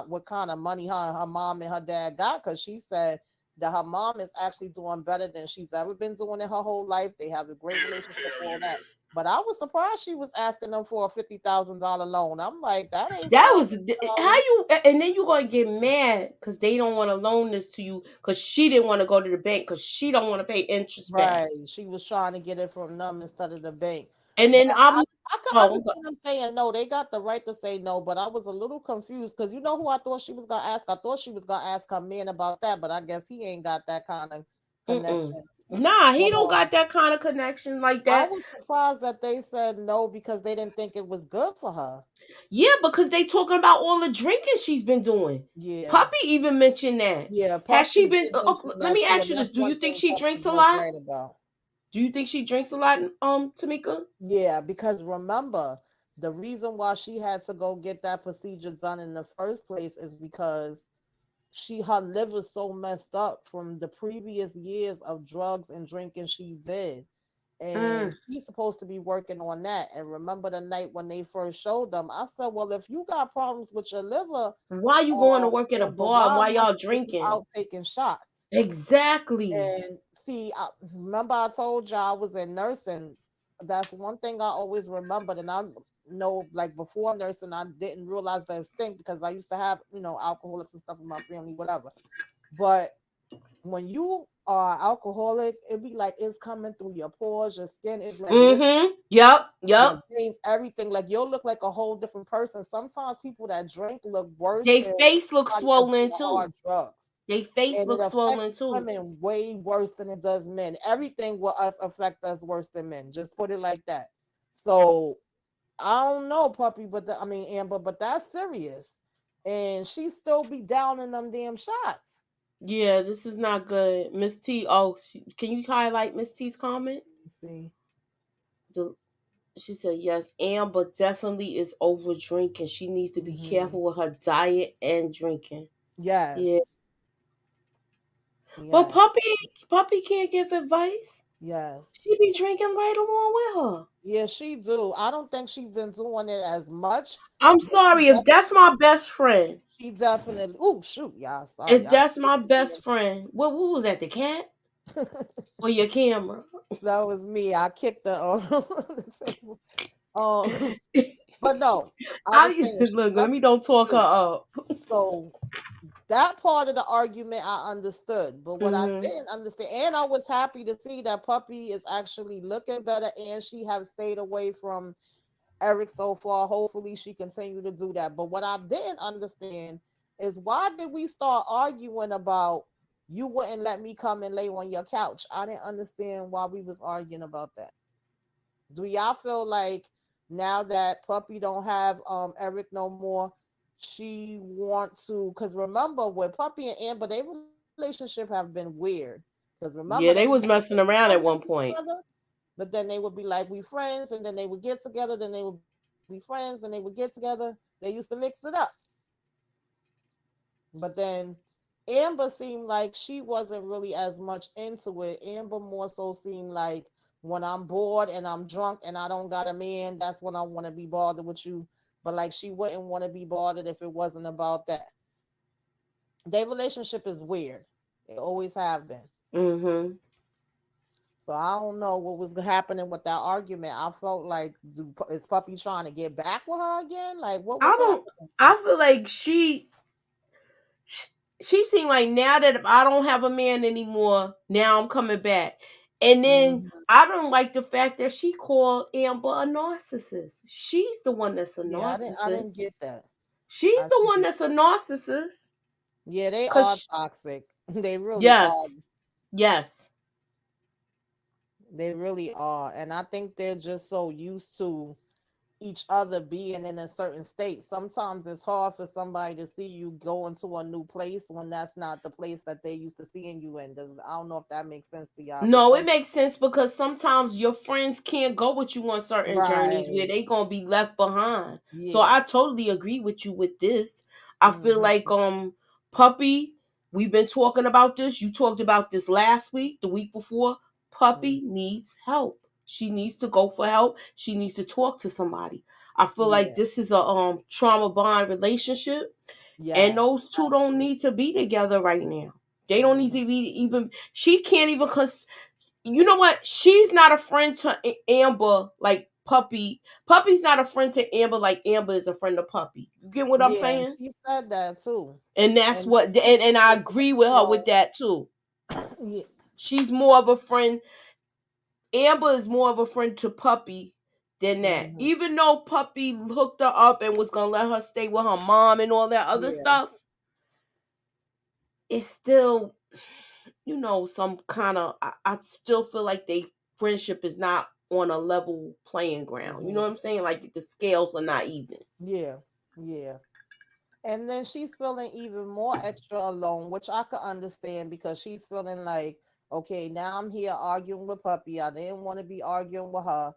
what kind of money her mom and her dad got, because she said that her mom is actually doing better than she's ever been doing in her whole life. They have a great relationship, all that. But I was surprised she was asking them for a $50,000 loan. I'm like, that ain't That five was hundred how dollars. you, and then you gonna get mad because they don't want to loan this to you because she didn't want to go to the bank because she don't want to pay interest back. Right. She was trying to get it from them instead of the bank. And But then I could oh, understand them saying no. They got the right to say no, but I was a little confused because you know who I thought she was gonna ask? I thought she was gonna ask her man about that, but I guess he ain't got that kind of mm-mm. connection. Nah, he But don't got that kind of connection like I that. was surprised that they said no because they didn't think it was good for her. Yeah, because they talking about all the drinking she's been doing. Yeah. Puppy even mentioned that. Yeah, Has she Puppy been? did mention Let that me too, ask and you this: that's do one you think thing she Puppy drinks a was lot? right about. Do you think she drinks a lot, Tamika? Yeah, because remember, the reason why she had to go get that procedure done in the first place is because her liver's so messed up from the previous years of drugs and drinking she did. And Mm. she's supposed to be working on that. And remember the night when they first showed them, I said, well, if you got problems with your liver, Why you going to work at a Amber, bar and why why not y'all you drinking? out taking shots? Exactly. And see, remember I told you I was in nursing. That's one thing I always remembered, and I know, like before nursing, I didn't realize the extent because I used to have, alcoholics and stuff in my family, whatever. But when you are alcoholic, it be like it's coming through your pores, your skin is like Mm-hmm. Yep. your Yep. veins, everything. Like you'll look like a whole different person. Sometimes people that drink look worse They than face looks somebody that's swollen doing too. hard drugs, They face and it looks affects swollen too. women way worse than it does men. Everything will us affect us worse than men. Just put it like that. So I don't know, puppy, but I mean Amber, but that's serious. And she still be down in them damn shots. Yeah, this is not good. Miss T. Oh, can you highlight Miss T's comment? Let's see. The, she said yes. Amber definitely is over drinking. She needs to be Hmm. careful with her diet and drinking. Yes. Yeah, but Yes. puppy can't give advice. Yes. She be drinking right along with her. Yeah, she do. I don't think she's been doing it as much, I'm but she sorry if that's definitely my best friend. she definitely oh shoot, y'all. Sorry, If I that's my best friend, what was that? The cat or your camera? that was me. I kicked the the table. But no, I I was saying she look. Let me definitely don't talk her do. up. So that part of the argument I understood, but what I Hmm. didn't understand, and I was happy to see that Puppy is actually looking better, and she have stayed away from Eric so far. Hopefully, she continue to do that. But what I didn't understand is why did we start arguing about you wouldn't let me come and lay on your couch? I didn't understand why we was arguing about that. Do y'all feel like now that Puppy don't have Eric no more, she want to? Because remember, with Puppy and Amber, their relationship have been weird. Because remember, they Yeah, used they to was be messing around friends at with one each point. other, but then they would be like, we friends, and then they would get together, then they would be friends, then they would get together. They used to mix it up. But then Amber seemed like she wasn't really as much into it. Amber more so seemed like when I'm bored and I'm drunk and I don't got a man, that's when I want to be bothered with you. But like she wouldn't want to be bothered if it wasn't about that. Their relationship is weird. It always have been. Hmm. So I don't know what was happening with that argument. I felt like is Puppy trying to get back with her again? Like what was I don't. happening? I feel like she, she seemed like now that if I don't have a man anymore, now I'm coming back. And then Mhm. I don't like the fact that she called Amber a narcissist. She's the one that's a Yeah, I didn't narcissist. get that. She's I the one didn't. that's a narcissist. Yeah, they are Cause toxic. They really are. yes, yes. They really are. And I think they're just so used to each other being in a certain state. Sometimes it's hard for somebody to see you go into a new place when that's not the place that they used to seeing you in. I don't know if that makes sense to y'all, but No, it makes sense because sometimes your friends can't go with you on certain journeys where right, they gonna be left behind. So yeah, I totally agree with you with this. I feel hmm, like Puppy, we've been talking about this. You talked about this last week, the week before. Puppy needs help. She needs to go for help. She needs to talk to somebody. I feel like yeah, this is a trauma bond relationship, and yes, those two don't need to be together right now. They don't need hmm, to be even. She can't even you know what? She's not a friend to Amber like Puppy. Puppy's not a friend to Amber like Amber is a friend to Puppy. You get what I'm yeah. saying? She said that too, And that's and what, and I the agree with her with well, that too. yeah, She's more of a friend. Amber is more of a friend to Puppy than that. hmm, Even though Puppy hooked her up and was gonna let her stay with her mom and all that other yeah, stuff, it's still, some kind of, I still feel like they friendship is not on a level playing ground. You know hmm, what I'm saying? Like the scales are not even. yeah, yeah. And then she's feeling even more extra alone, which I could understand because she's feeling like, okay, now I'm here arguing with Puppy. I didn't want to be arguing with her.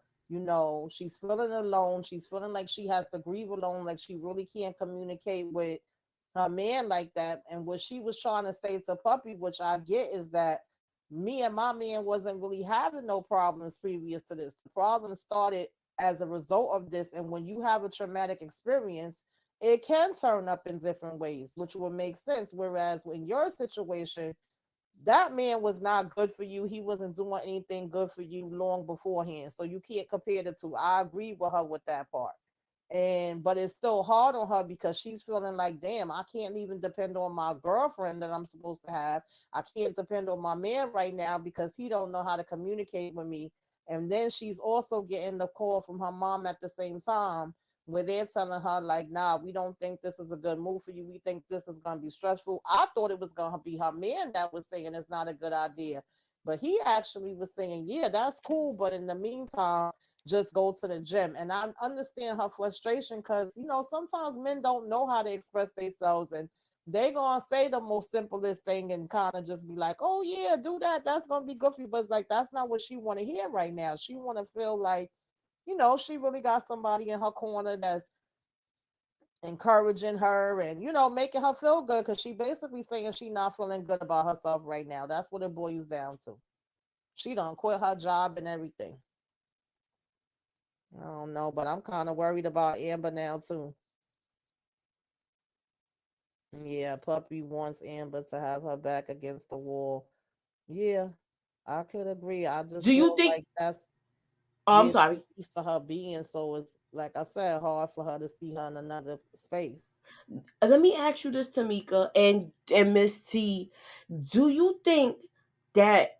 She's feeling alone. She's feeling like she has to grieve alone, like she really can't communicate with her man like that. And what she was trying to say to Puppy, which I get, is that me and my man wasn't really having no problems previous to this. The problem started as a result of this. And when you have a traumatic experience, it can turn up in different ways, which would make sense. Whereas in your situation, that man was not good for you. He wasn't doing anything good for you long beforehand. So you can't compare the two. I agree with her with that part. And but it's still hard on her because she's feeling like, damn, I can't even depend on my girlfriend that I'm supposed to have. I can't depend on my man right now because he don't know how to communicate with me. And then she's also getting the call from her mom at the same time where they're telling her like, nah, we don't think this is a good move for you. We think this is gonna be stressful. I thought it was gonna be her man that was saying it's not a good idea. But he actually was saying, yeah, that's cool. But in the meantime, just go to the gym. And I understand her frustration because, sometimes men don't know how to express themselves and they gonna say the most simplest thing and kind of just be like, oh yeah, do that. That's gonna be good for you. But it's like that's not what she wanna hear right now. She wanna feel like, she really got somebody in her corner that's encouraging her and making her feel good because she basically saying she not feeling good about herself right now. That's what it boils down to. She don't quit her job and everything. I don't know, but I'm kind of worried about Amber now too. Yeah, Puppy wants Amber to have her back against the wall. Yeah, I could agree. I just Do you feel think? like that's Oh, I'm where sorry. she's used to her being. So it's like I said, hard for her to see her in another space. Let me ask you this, Tamika and Miss T. Do you think that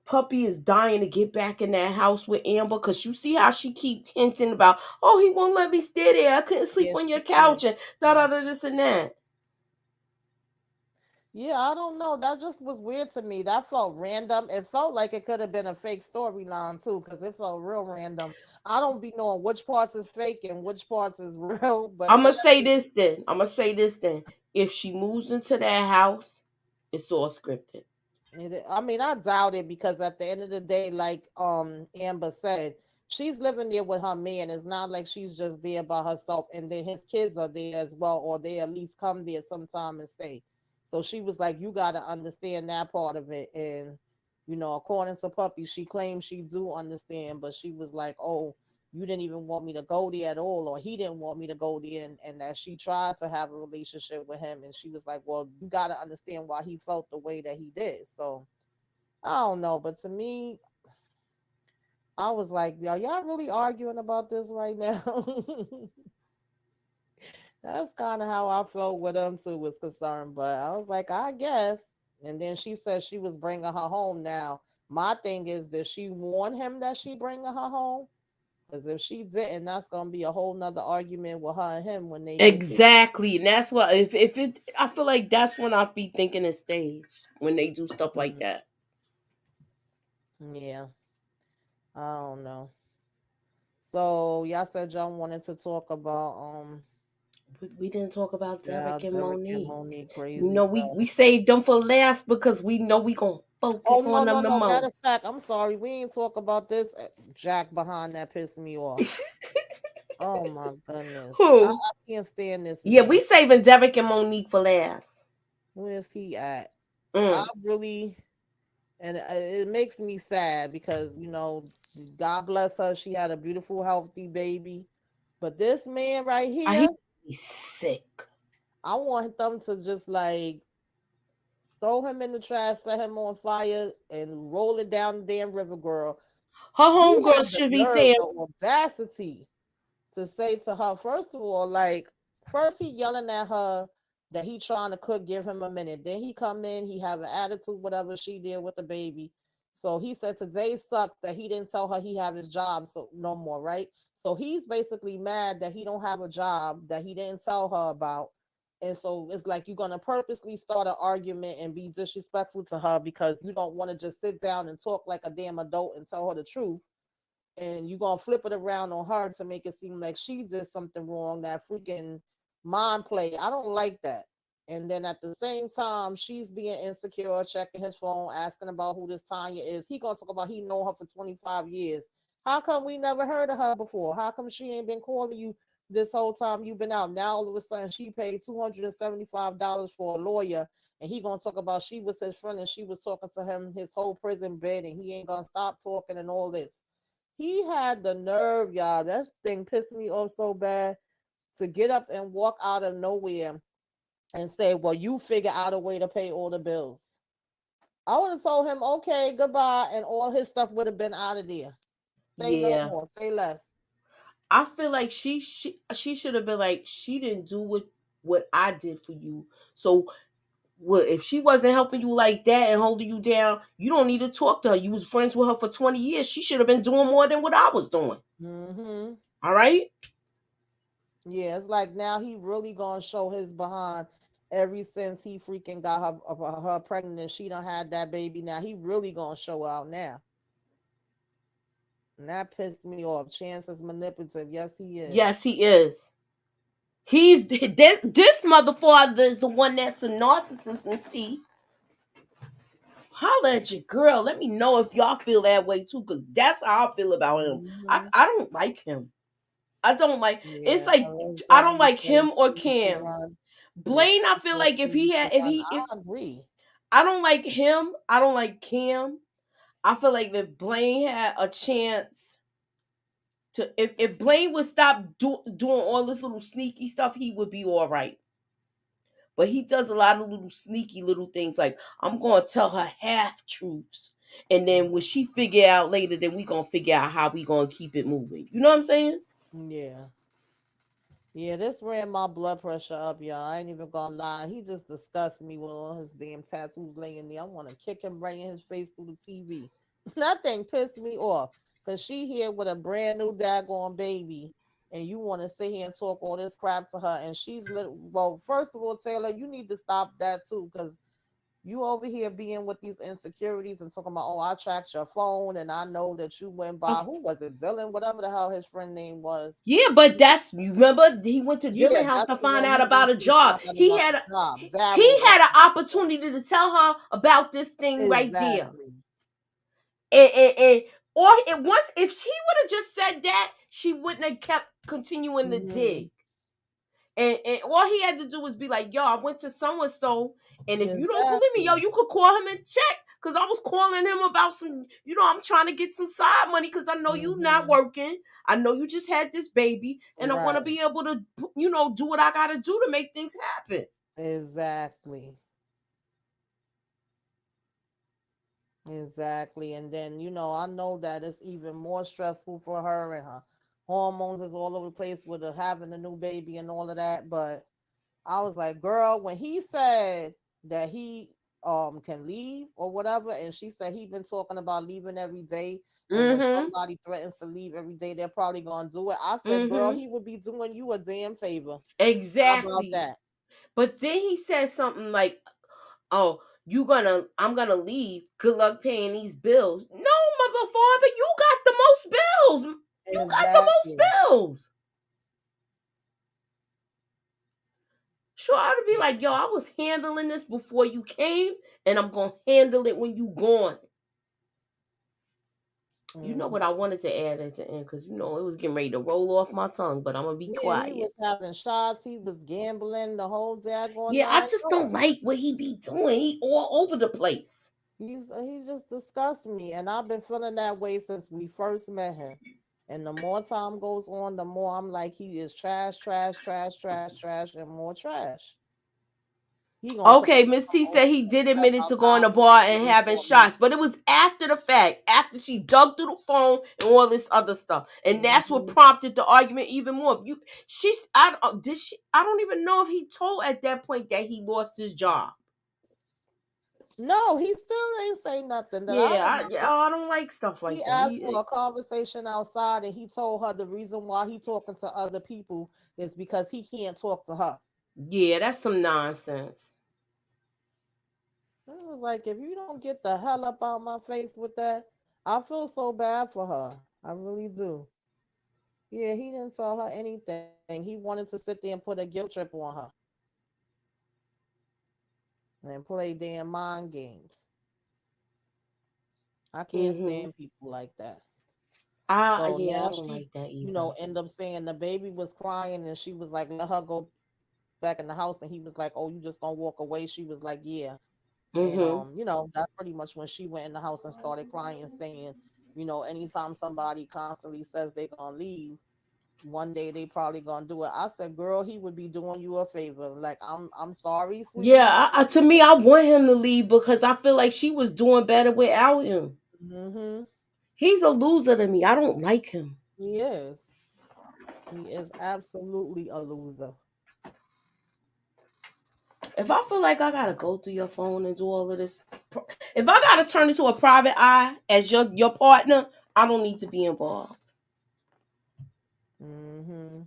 Puppy is dying to get back in that house with Amber? Cause you see how she keep hinting about, oh, he won't let me stay there. I couldn't sleep Yeah, on your she can't. couch and da da da this and that. Yeah, I don't know. That just was weird to me. That felt random. It felt like it could have been a fake storyline too, because it felt real random. I don't be knowing which parts is fake and which parts is real, but I'm then gonna say this then. I'm gonna say this then. If she moves into that house, it's all scripted. I mean, I doubt it because at the end of the day, like Amber said, she's living there with her man. It's not like she's just there by herself, and then his kids are there as well, or they at least come there sometime and stay. So she was like, "You got to understand that part of it." And according to Puppy, she claims she do understand, but she was like, "Oh, you didn't even want me to go there at all, or he didn't want me to go there," and that she tried to have a relationship with him, and she was like, well, you got to understand why he felt the way that he did. So I don't know, but to me, I was like, y'all really arguing about this right now? That's kind of how I felt with them too was concerned, but I was like, I guess. And then she said she was bringing her home. Now my thing is, did she warn him that she bringing her home? Because if she didn't, that's gonna be a whole nother argument with her and him when they get there. Exactly, and that's what if it. I feel like that's when I be thinking it's staged when they do stuff like Mhm. that. Yeah, I don't know. So y'all said y'all wanted to talk about We didn't talk about yeah, Derek and Derek and Monique. Monique You crazy know, stuff. we saved them for last because we know we gonna Oh focus no, on no, them the no. Matter of most. fact, I'm sorry. We ain't talk about this Jack behind that pissed me off. Oh my goodness. Who? I can't stand this Yeah, man. we saving Derek and Monique for last. Where's he at? I Mm. really and it makes me sad because God bless her. She had a beautiful, healthy baby. But this man right He here, he's sick. I want them to just like throw him in the trash, set him on fire, and roll it down the damn river, girl. Her He homegirl had the should be nerve, saying, the audacity to say to her, first of all, like, first he yelling at her that he trying to cook, give him a minute. Then he come in, he have an attitude, whatever she did with the baby. So he said today sucks that he didn't tell her he have his job so no more, right? So he's basically mad that he don't have a job that he didn't tell her about. And so it's like you're gonna purposely start an argument and be disrespectful to her because you don't want to just sit down and talk like a damn adult and tell her the truth, and you're gonna flip it around on her to make it seem like she did something wrong, that freaking mind play. I don't like that. And then at the same time, she's being insecure, checking his phone, asking about who this Tanya is. He gonna talk about he know her for 25 years. How come we never heard of her before? How come she ain't been calling you this whole time you've been out? Now all of a sudden she paid $275 for a lawyer, and he gonna talk about she was his friend and she was talking to him his whole prison bed, and he ain't gonna stop talking and all this. He had the nerve, y'all. That thing pissed me off so bad, to get up and walk out of nowhere and say, well, you figure out a way to pay all the bills. I would have told him, okay, goodbye, and all his stuff would have been out of there. Say no yeah. more, say less. I feel like she should have been like, she didn't do what I did for you. So well, if she wasn't helping you like that and holding you down, you don't need to talk to her. You was friends with her for 20 years. She should have been doing more than what I was doing. Mm-hmm. All right? Yeah, it's like now he really gonna show his behind. Ever since he freaking got her pregnant, and she done had that baby. Now he really gonna show out now. And that pissed me off. Chance is manipulative. Yes, he is. Yes, he is. He's this mother father is the one that's a narcissist, Miss T. Holla at your girl. Let me know if y'all feel that way too, because that's how I feel about him. Mm-hmm. I don't like him. I don't like. It's Yeah, like it's I don't definitely like things him or she needs to Cam. run. Yeah, Blaine, I feel like she if he needs to had, if run. he, if I agree. I don't like him, I don't like Cam. I feel like if Blaine had a chance to, if Blaine would stop doing all this little sneaky stuff, he would be all right. But he does a lot of little sneaky little things like, I'm gonna tell her half truths. And then when she figure out later, then we gonna figure out how we gonna keep it moving. You know what I'm saying? Yeah. Yeah, this ran my blood pressure up, y'all. I ain't even gonna lie. He just disgusts me with all his damn tattoos laying there. I want to kick him right in his face through the TV. That thing pissed me off. Cause she here with a brand new daggone baby, and you want to sit here and talk all this crap to her, and she's well. First of all, Taylor, you need to stop that too, cause you over here being with these insecurities and talking about, oh, I tracked your phone and I know that you went by. Of Who was it? Dylan, whatever the hell his friend name was. Yeah, but that's, you remember he went to Yeah, Dylan house that's to the find one out he about went a to job. find out about the job. He Daryl. had an opportunity to tell her about this thing right there. Exactly. And or it once, if she would have just said that, she wouldn't have kept continuing to Mm-hmm. dig. And all he had to do was be like, yo, I went to so and so, and if you don't believe me, yo, Exactly. you could call him and check. Cause I was calling him about some, I'm trying to get some side money because I know you not Mm-hmm. working. I know you just had this baby, and I want to Right. be able to, do what I gotta do to make things happen. Exactly. Exactly. And then, I know that it's even more stressful for her, and her hormones is all over the place with her having a new baby and all of that. But I was like, girl, when he said that he can leave or whatever, and she said he been talking about leaving every day, and when Mm-hmm. somebody threatens to leave every day, they're probably gonna do it. I said, girl, Mm-hmm. he would be doing you a damn favor. How about Exactly. that? But then he said something like, oh, I'm gonna leave. Good luck paying these bills. No, mother father, you got the most bills. You got the most Exactly. bills. Sure, I'd be like, yo, I was handling this before you came, and I'm gonna handle it when you gone. You know what Hmm. I wanted to add at the end, because it was getting ready to roll off my tongue, but I'm gonna be Yeah, he was quiet. having shots. He was gambling the whole daggone Yeah, I nine just don't yards. like what he be doing. He all over the place. He just disgusts me, and I've been feeling that way since we first met him. And the more time goes on, the more I'm like, he is trash, trash, trash, trash, trash, and more trash. He gonna talk Okay, Miss T said he did admit it to going to bar and having about me. shots, but it was after the fact, after she dug through the phone and all this other stuff, and that's what Hmm. prompted the argument even more. I don't even know if he told at that point that he lost his job. No, he still ain't say nothing that I Yeah, remember. I don't like stuff He like that. asked for a conversation outside, and he told her the reason why he talking to other people is because he can't talk to her. Yeah, that's some nonsense. I was like, if you don't get the hell up out my face with that, I feel so bad for her. I really do. Yeah, he didn't tell her anything. He wanted to sit there and put a guilt trip on her and play damn mind games. I can't Mm-hmm. stand people like that. So Yeah, I now don't she, like that either. end up saying the baby was crying and she was like, let her go back in the house. And he was like, oh, you just gonna walk away? She was like, yeah. And Mm-hmm. that's pretty much when she went in the house and started crying, saying, anytime somebody constantly says they're gonna leave, one day they probably gonna do it. I said, girl, he would be doing you a favor. Like, I'm sorry, sweetie, Yeah, but to me, I want him to leave because I feel like she was doing better without him. mm-hmm, He's a loser to me. I don't like him. he is. He is absolutely a loser. If I feel like I gotta go through your phone and do all of this, if I gotta turn into a private eye as your partner, I don't need to be involved. Mm-hmm.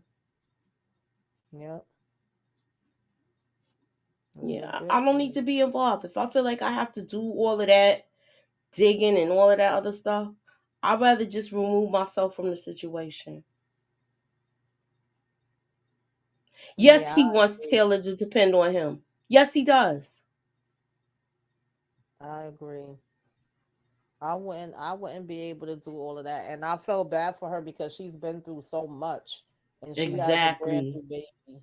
Yep. He's a Yeah, bit I don't need to loser. be involved. If I feel like I have to do all of that digging and all of that other stuff, I'd rather just remove myself from the situation. Yes, Yeah, he I wants agree. Taylor to depend on him. Yes, he does. I agree. I wouldn't be able to do all of that. And I felt bad for her because she's been through so much and she has a brand Exactly. new baby.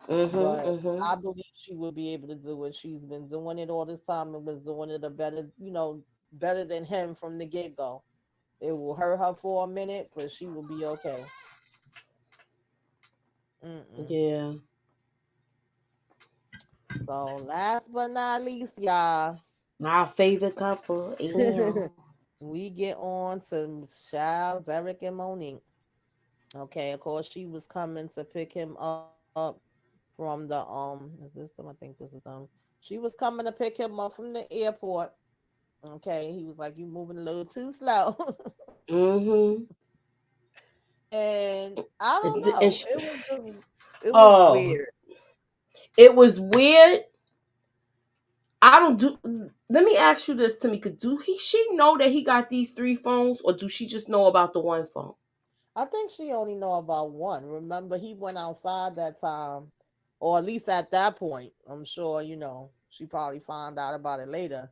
Mhm. But Mhm. I believe she would be able to do it. She's been doing it all this time and was doing it a better, better than him from the get go. It will hurt her for a minute, but she will be okay. Mm-mm. Yeah. So last but not least, y'all, My favorite couple. Ew. we get on to Child, Derek, and Monique. Okay, of course she was coming to pick him up from the is this them? I think this is them. She was coming to pick him up from the airport. Okay, he was like, "You moving a little too slow," Mhm. and I don't And know. It was oh, weird. it was weird. I don't do. Let me ask you this, Tamika. She know that he got these three phones, or do she just know about the one phone? I think she only know about one. Remember, he went outside that time, or at least at that point. I'm sure she probably found out about it later.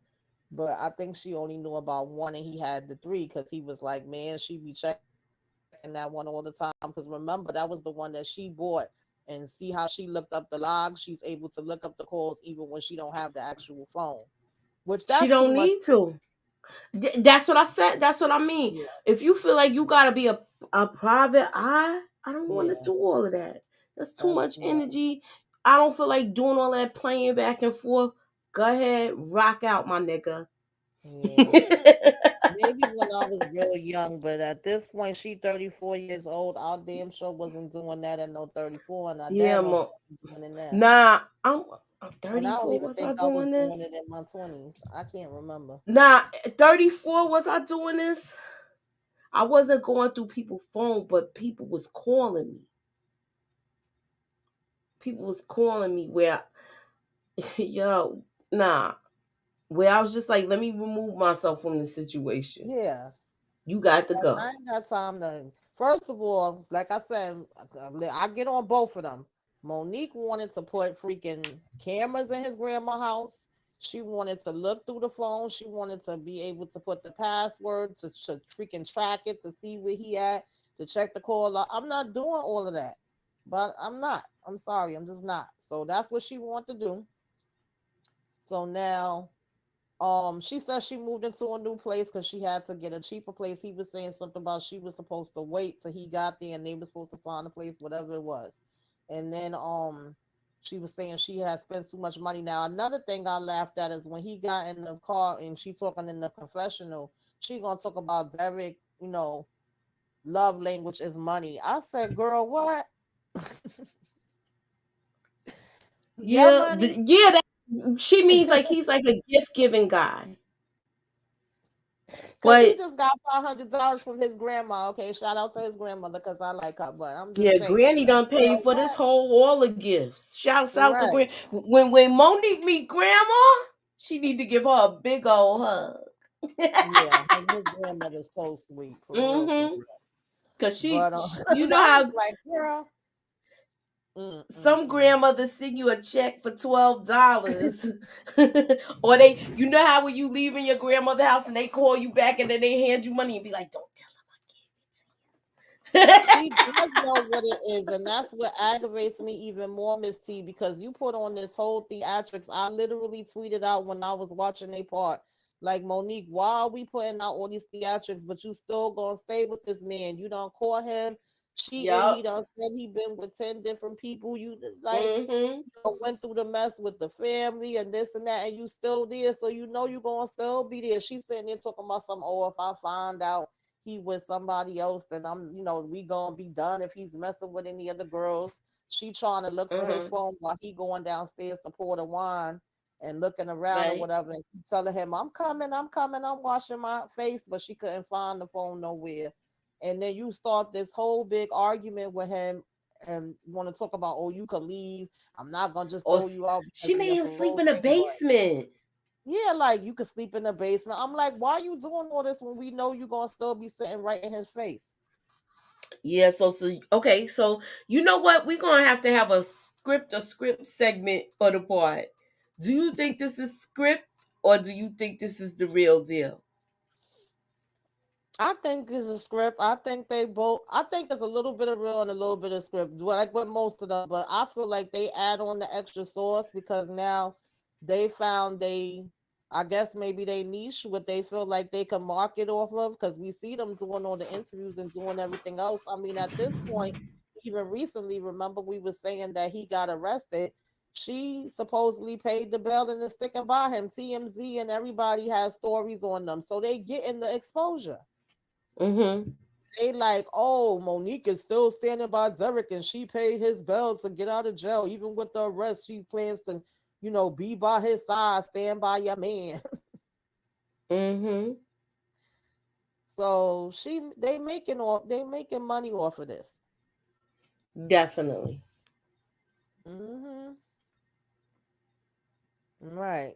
But I think she only knew about one, and he had the three because he was like, "Man, she be checking that one all the time." Because remember, that was the one that she bought, and see how she looked up the logs. She's able to look up the calls even when she don't have the actual phone, which that's She too don't much. need to. That's what I said. That's what I mean. Yeah, If you feel like you gotta be a private eye, I don't want to yeah, do all of that. That's too that's much too much. energy. I don't feel like doing all that playing back and forth. Go ahead, rock out, my nigga. Yeah. Maybe when I was real young, but at this point, she 34 years old. I damn sure wasn't doing that at no 34, and I Yeah, daggone sure wasn't doing it now. nah. I'm And I don't 34. even Was I think I was doing doing this? it in my 20s. I can't remember. Nah, 34. Was I doing this? I wasn't going through people's phone, but people was calling me. People was calling me where, yo, nah, where I was just like, let me remove myself from the situation. Yeah. You got to I go. ain't got time to. First of all, like I said, I get on both of them. Monique wanted to put freaking cameras in his grandma's house. She wanted to look through the phone. She wanted to be able to put the password to freaking track it, to see where he at, to check the call. I'm not doing all of that. But I'm not. I'm sorry. I'm just not. So that's what she wanted to do. So now she said she moved into a new place because she had to get a cheaper place. He was saying something about she was supposed to wait till he got there and they were supposed to find a place, whatever it was. And then she was saying she had spent too much money. Now another thing I laughed at is when he got in the car and she talking in the confessional, she gonna talk about Derek, love language is money. I said, girl, what? Your Yeah, money? yeah. She means like he's like a gift giving guy, Cause he but just got $500 from his grandma. Okay, shout out to his grandmother because I like her. But I'm just yeah, saying, Granny like, done paid girl, for this what? whole wall of gifts. Shouts out to Right? Granny. When Monique meet Grandma, she need to give her a big old hug. Yeah, his grandmother's so sweet, for real, for Mm-hmm. real. Cause But you know I was how like, girl, some mm. grandmothers send you a check for $12, or you know how when you leave in your grandmother's house and they call you back and then they hand you money and be like, "Don't tell them I gave She does know what it is, and that's what aggravates me even more, Miss T, because you put on this whole theatrics. I literally tweeted out when I was watching a part, like, Monique, why are we putting out all these theatrics, but you still gonna stay with this man? You don't call him cheating. He Yup. done said he been with 10 different people. You like Mm-hmm. went through the mess with the family and this and that, and you still there, so you know you gonna still be there. She's sitting there talking about some, oh, if I find out he with somebody else, then we gonna be done if he's messing with any other girls. She trying to look for his Mm-hmm. phone while he going downstairs to pour the wine and looking around or Right. whatever, and she telling him, I'm coming, I'm coming, I'm washing my face, but she couldn't find the phone nowhere. And then you start this whole big argument with him and want to talk about, oh, you could leave. I'm not gonna just Or throw you out she because of made your him sleep parole in the thing, but basement. yeah, like you could sleep in the basement. I'm like, why are you doing all this when we know you're gonna still be sitting right in his face? Yeah. So okay. So you know what? We're gonna have to have a script segment for the part. Do you think this is script or do you think this is the real deal? I think it's a script. I think they both. I think it's a little bit of real and a little bit of script, like with most of them. But I feel like they add on the extra sauce because now they found I guess maybe they niche what they feel like they can market off of because we see them doing all the interviews and doing everything else. I mean, at this point, even recently, remember we were saying that he got arrested. She supposedly paid the bill and is sticking by him. TMZ and everybody has stories on them, so they getting the exposure. Mm-hmm. They like, oh, Monique is still standing by Derek and she paid his bill to get out of jail. Even with the arrest, she plans to, be by his side, stand by your man. Mm-hmm. So they making money off of this. Definitely. Hmm. Right.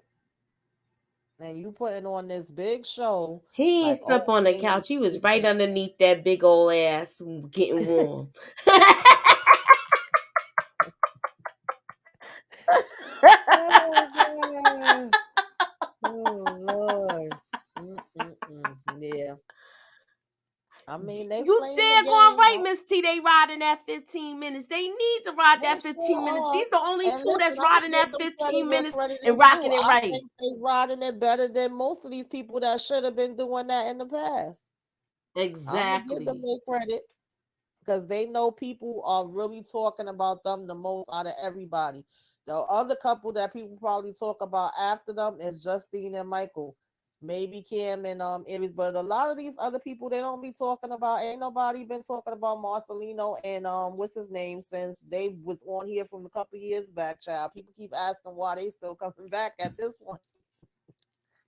And you putting on this big show, He ain't like, slept oh, on the maybe couch. He was right sleeping. underneath that big old ass getting warm. Oh God. Oh Lord. Mm-mm-mm. Yeah. I mean, they You playing the daggone game. right, Miss T. They riding that 15 minutes. They need to ride They that sure 15 minutes. are. These the only And two listen, that's I'm gonna riding give that them credit 15 where minutes credit and is due. rocking it I right. think they riding it better than most of these people that should have been doing that in the past. I'm gonna give them Exactly. their credit because they know people are really talking about them the most out of everybody. The other couple that people probably talk about after them is Justine and Michael. Maybe Kim and Aries, but a lot of these other people they don't be talking about. Ain't nobody been talking about Marcelino and what's his name since they was on here from a couple years back, child. People keep asking why they still coming back at this one.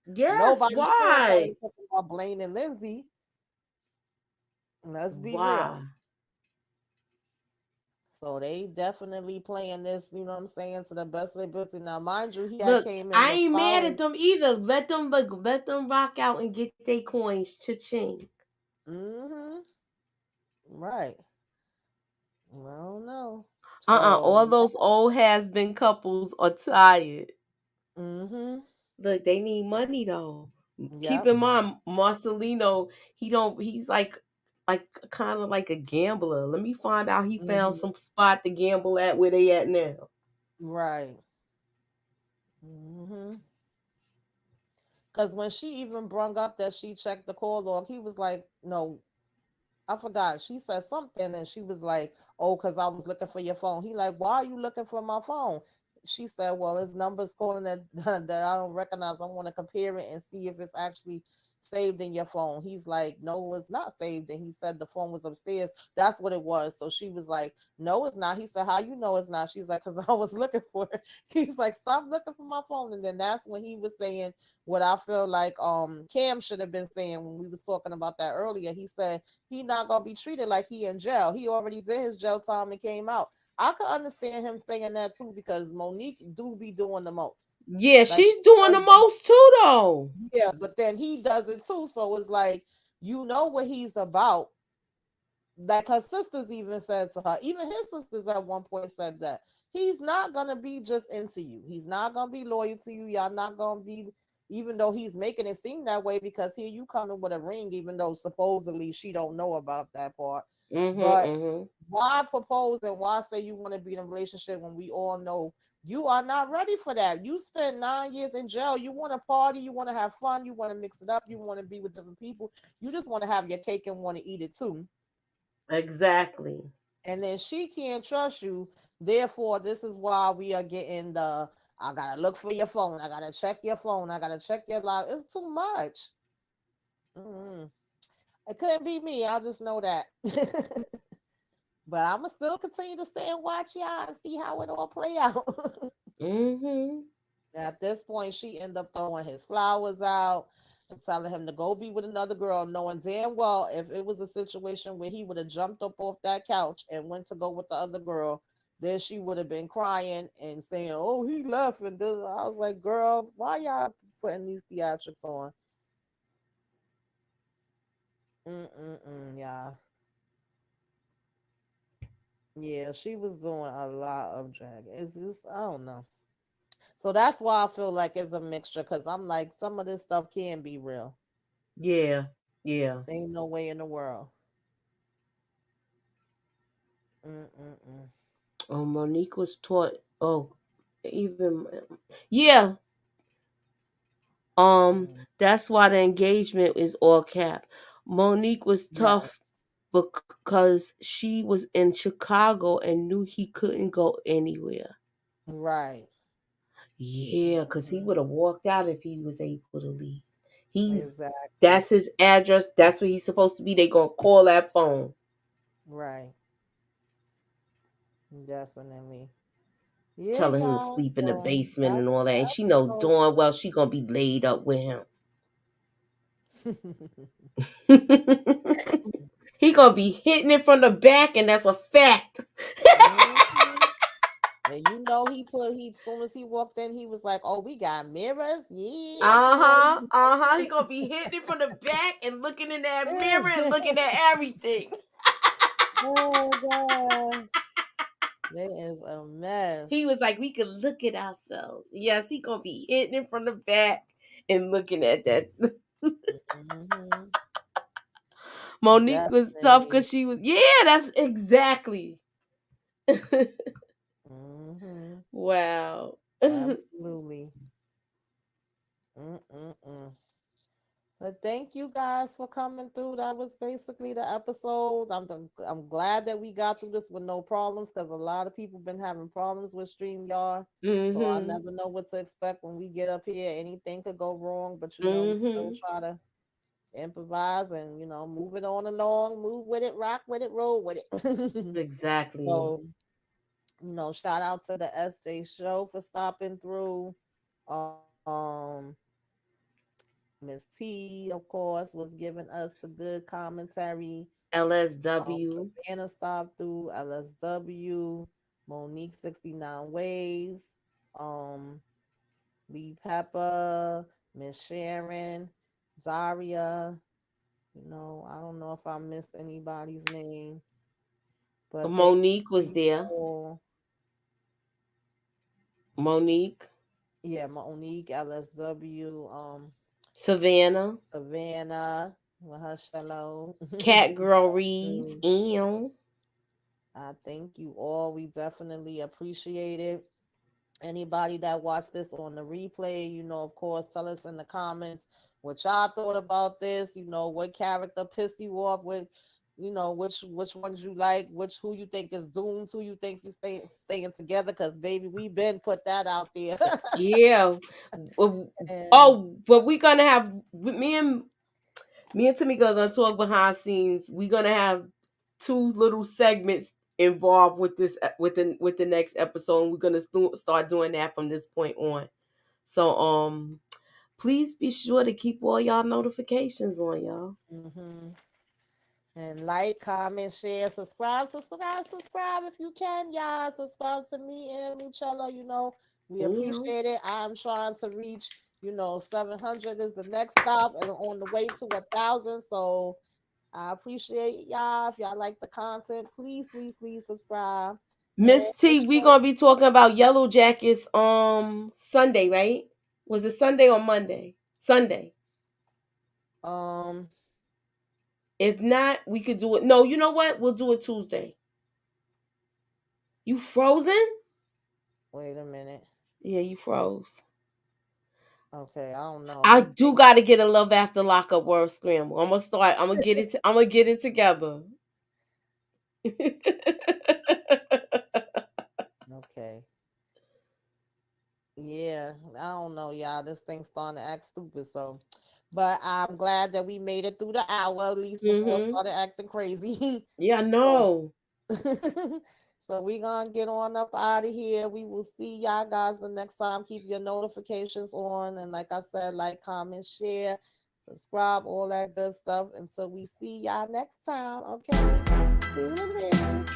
Yes, Nobody cares why why? they talking about Blaine and Lindsay. Let's be real. Why? So they definitely playing this, you know what I'm saying, to the best of their ability. Now, mind you, he had Look, came in I the ain't mad at following. them either. Let them rock out and get their coins. Cha-ching. Hmm. Right. I don't know. All So, those old has been couples are tired. mm-hmm. Look, they need money though. Keep Yep. in mind, Marcelino, he's like kind of like a gambler. Let me find out he found Mm-hmm. some spot to gamble at where they at now. Right. Mm-hmm. Because when she even brung up that she checked the call log, he was like, no, I forgot. She said something and she was like, "Oh, because I was looking for your phone." He like, "Why are you looking for my phone?" She said, "Well, his number's calling that that I don't recognize. I want to compare it and see if it's actually saved in your phone." He's like, "No, it's not saved." And he said the phone was upstairs. That's what it was. So she was like, "No, it's not." He said, "How you know it's not?" She's like, "Because I was looking for it." He's like, "Stop looking for my phone." And then that's when he was saying what I feel like Cam should have been saying when we was talking about that earlier. He said he not gonna be treated like he in jail. He already did his jail time and came out. I could understand him saying that too because Monique do be doing the most. Yeah, Like she she's doing the does, most too though. yeah, but then he does it too. So it's like you know what he's about. Like her sisters even said to her, even his sisters at one point said that he's not gonna be just into you. He's not gonna be loyal to you. Y'all not gonna be, even though he's making it seem that way because here you coming with a ring, even though supposedly she don't know about that part. Mhm, But mhm. why propose and why say you want to be in a relationship when we all know you are not ready for that? You spent 9 years in jail. You want to party, you want to have fun, you want to mix it up, you want to be with different people. You just want to have your cake and want to eat it too, Exactly. and then she can't trust you. Therefore, this is why we are getting the I gotta look for your phone. I gotta check your phone. I gotta check your log. It's too much. Mm-hmm. It couldn't be me. I just know that. But I'ma still continue to sit and watch y'all and see how it all play out. Mhm. At this point, she ended up throwing his flowers out and telling him to go be with another girl, knowing damn well if it was a situation where he would have jumped up off that couch and went to go with the other girl, then she would have been crying and saying, "Oh, he left." And this. I was like, "Girl, why y'all putting these theatrics on?" Yeah, yeah, she was doing a lot of drag. It's just I don't know. So that's why I feel like it's a mixture because I'm like some of this stuff can be real. Yeah. Yeah. Ain't no way in the world. Mm-mm-mm. Oh, Monique was taught. Oh, even yeah. Mm. That's why the engagement is all cap. Monique was Yes, tough because she was in Chicago and knew he couldn't go anywhere. right. Yeah, because he Mhm. would have walked out if he was able to leave. He's Exactly. That's his address. That's where he's supposed to be. They gonna call that phone. Right. Definitely. Yeah, Telling him to y'all. sleep in the So basement that's and all that. the And she know episode. darn well she gonna be laid up with him. He gonna be hitting it from the back, and that's a fact. Mhm. And you know he as soon as he walked in, he was like, "Oh, we got mirrors, yeah, boy." He gonna be hitting it from the back and looking in that mirror and looking Oh at everything. God, that is a mess. He was like, we could look at ourselves. Yes, he gonna be hitting it from the back and looking at that. Hmm. Monique was tough Definitely. because she was. Yeah, that's exactly. Hmm. Wow. Absolutely. Mm-mm-mm. But thank you guys for coming through. That was basically the episode. I'm glad that we got through this with no problems because a lot of people been having problems with StreamYard. So I Mhm. never know what to expect when we get up here. Anything could go wrong, but we still Mhm. try to improvise and move it on along, move with it, rock with it, roll with it. Exactly. So shout out to the SJ show for stopping through. Um, Miss T, of course, was giving us the good commentary. LSW. Savannah stopped through. LSW, Monique 69 Ways, um, Lee Pepper, Miss Sharon, Zaria, I don't know if I missed anybody's name, but thank Monique was you there. all. Monique, Yeah, Monique, LSW, Savannah, Savannah, with her shallow. Cat Girl Reads, Mm, I thank you all. We definitely appreciate it. Anybody that watched this on the replay, of course, tell us in the comments what y'all thought about this. What character pissed you off with, which ones you like, which who you think is doomed, who you think you staying together. Because baby, we been put that out there. yeah. And Oh, but we gonna have me and Tamika are gonna talk behind scenes. We're gonna have two little segments involved with this with the next episode. And we're gonna start doing that from this point on. So please be sure to keep all y'all notifications on, y'all. mhm. And like, comment, share, subscribe if you can, y'all. Subscribe to me and Mucello. We Yeah. appreciate it. I'm trying to reach, 700 is the next stop and on the way to 1,000. So I appreciate y'all. If y'all like the content, please, please, please subscribe. And Miss T, we gonna be talking about Yellow Jackets Sunday, right? Was it Sunday or Monday? Sunday. um, If not, we could do it. No, you know what? We'll do it Tuesday. You frozen? wait a minute. Yeah, you froze. Okay, I don't know. I Maybe. do gotta get a Love After Lockup word scramble. I'm gonna start. I'm gonna get it. I'm gonna get it together. Okay. Yeah, I don't know, y'all. This thing's starting to act stupid. So, but I'm glad that we made it through the hour, at least before it Mhm. started acting crazy. Yeah, I so, know. so we gonna get on up out of here. We will see y'all guys the next time. Keep your notifications on, and like I said, like, comment, share, subscribe, all that good stuff. Until we see y'all next time. Okay, toodaloo.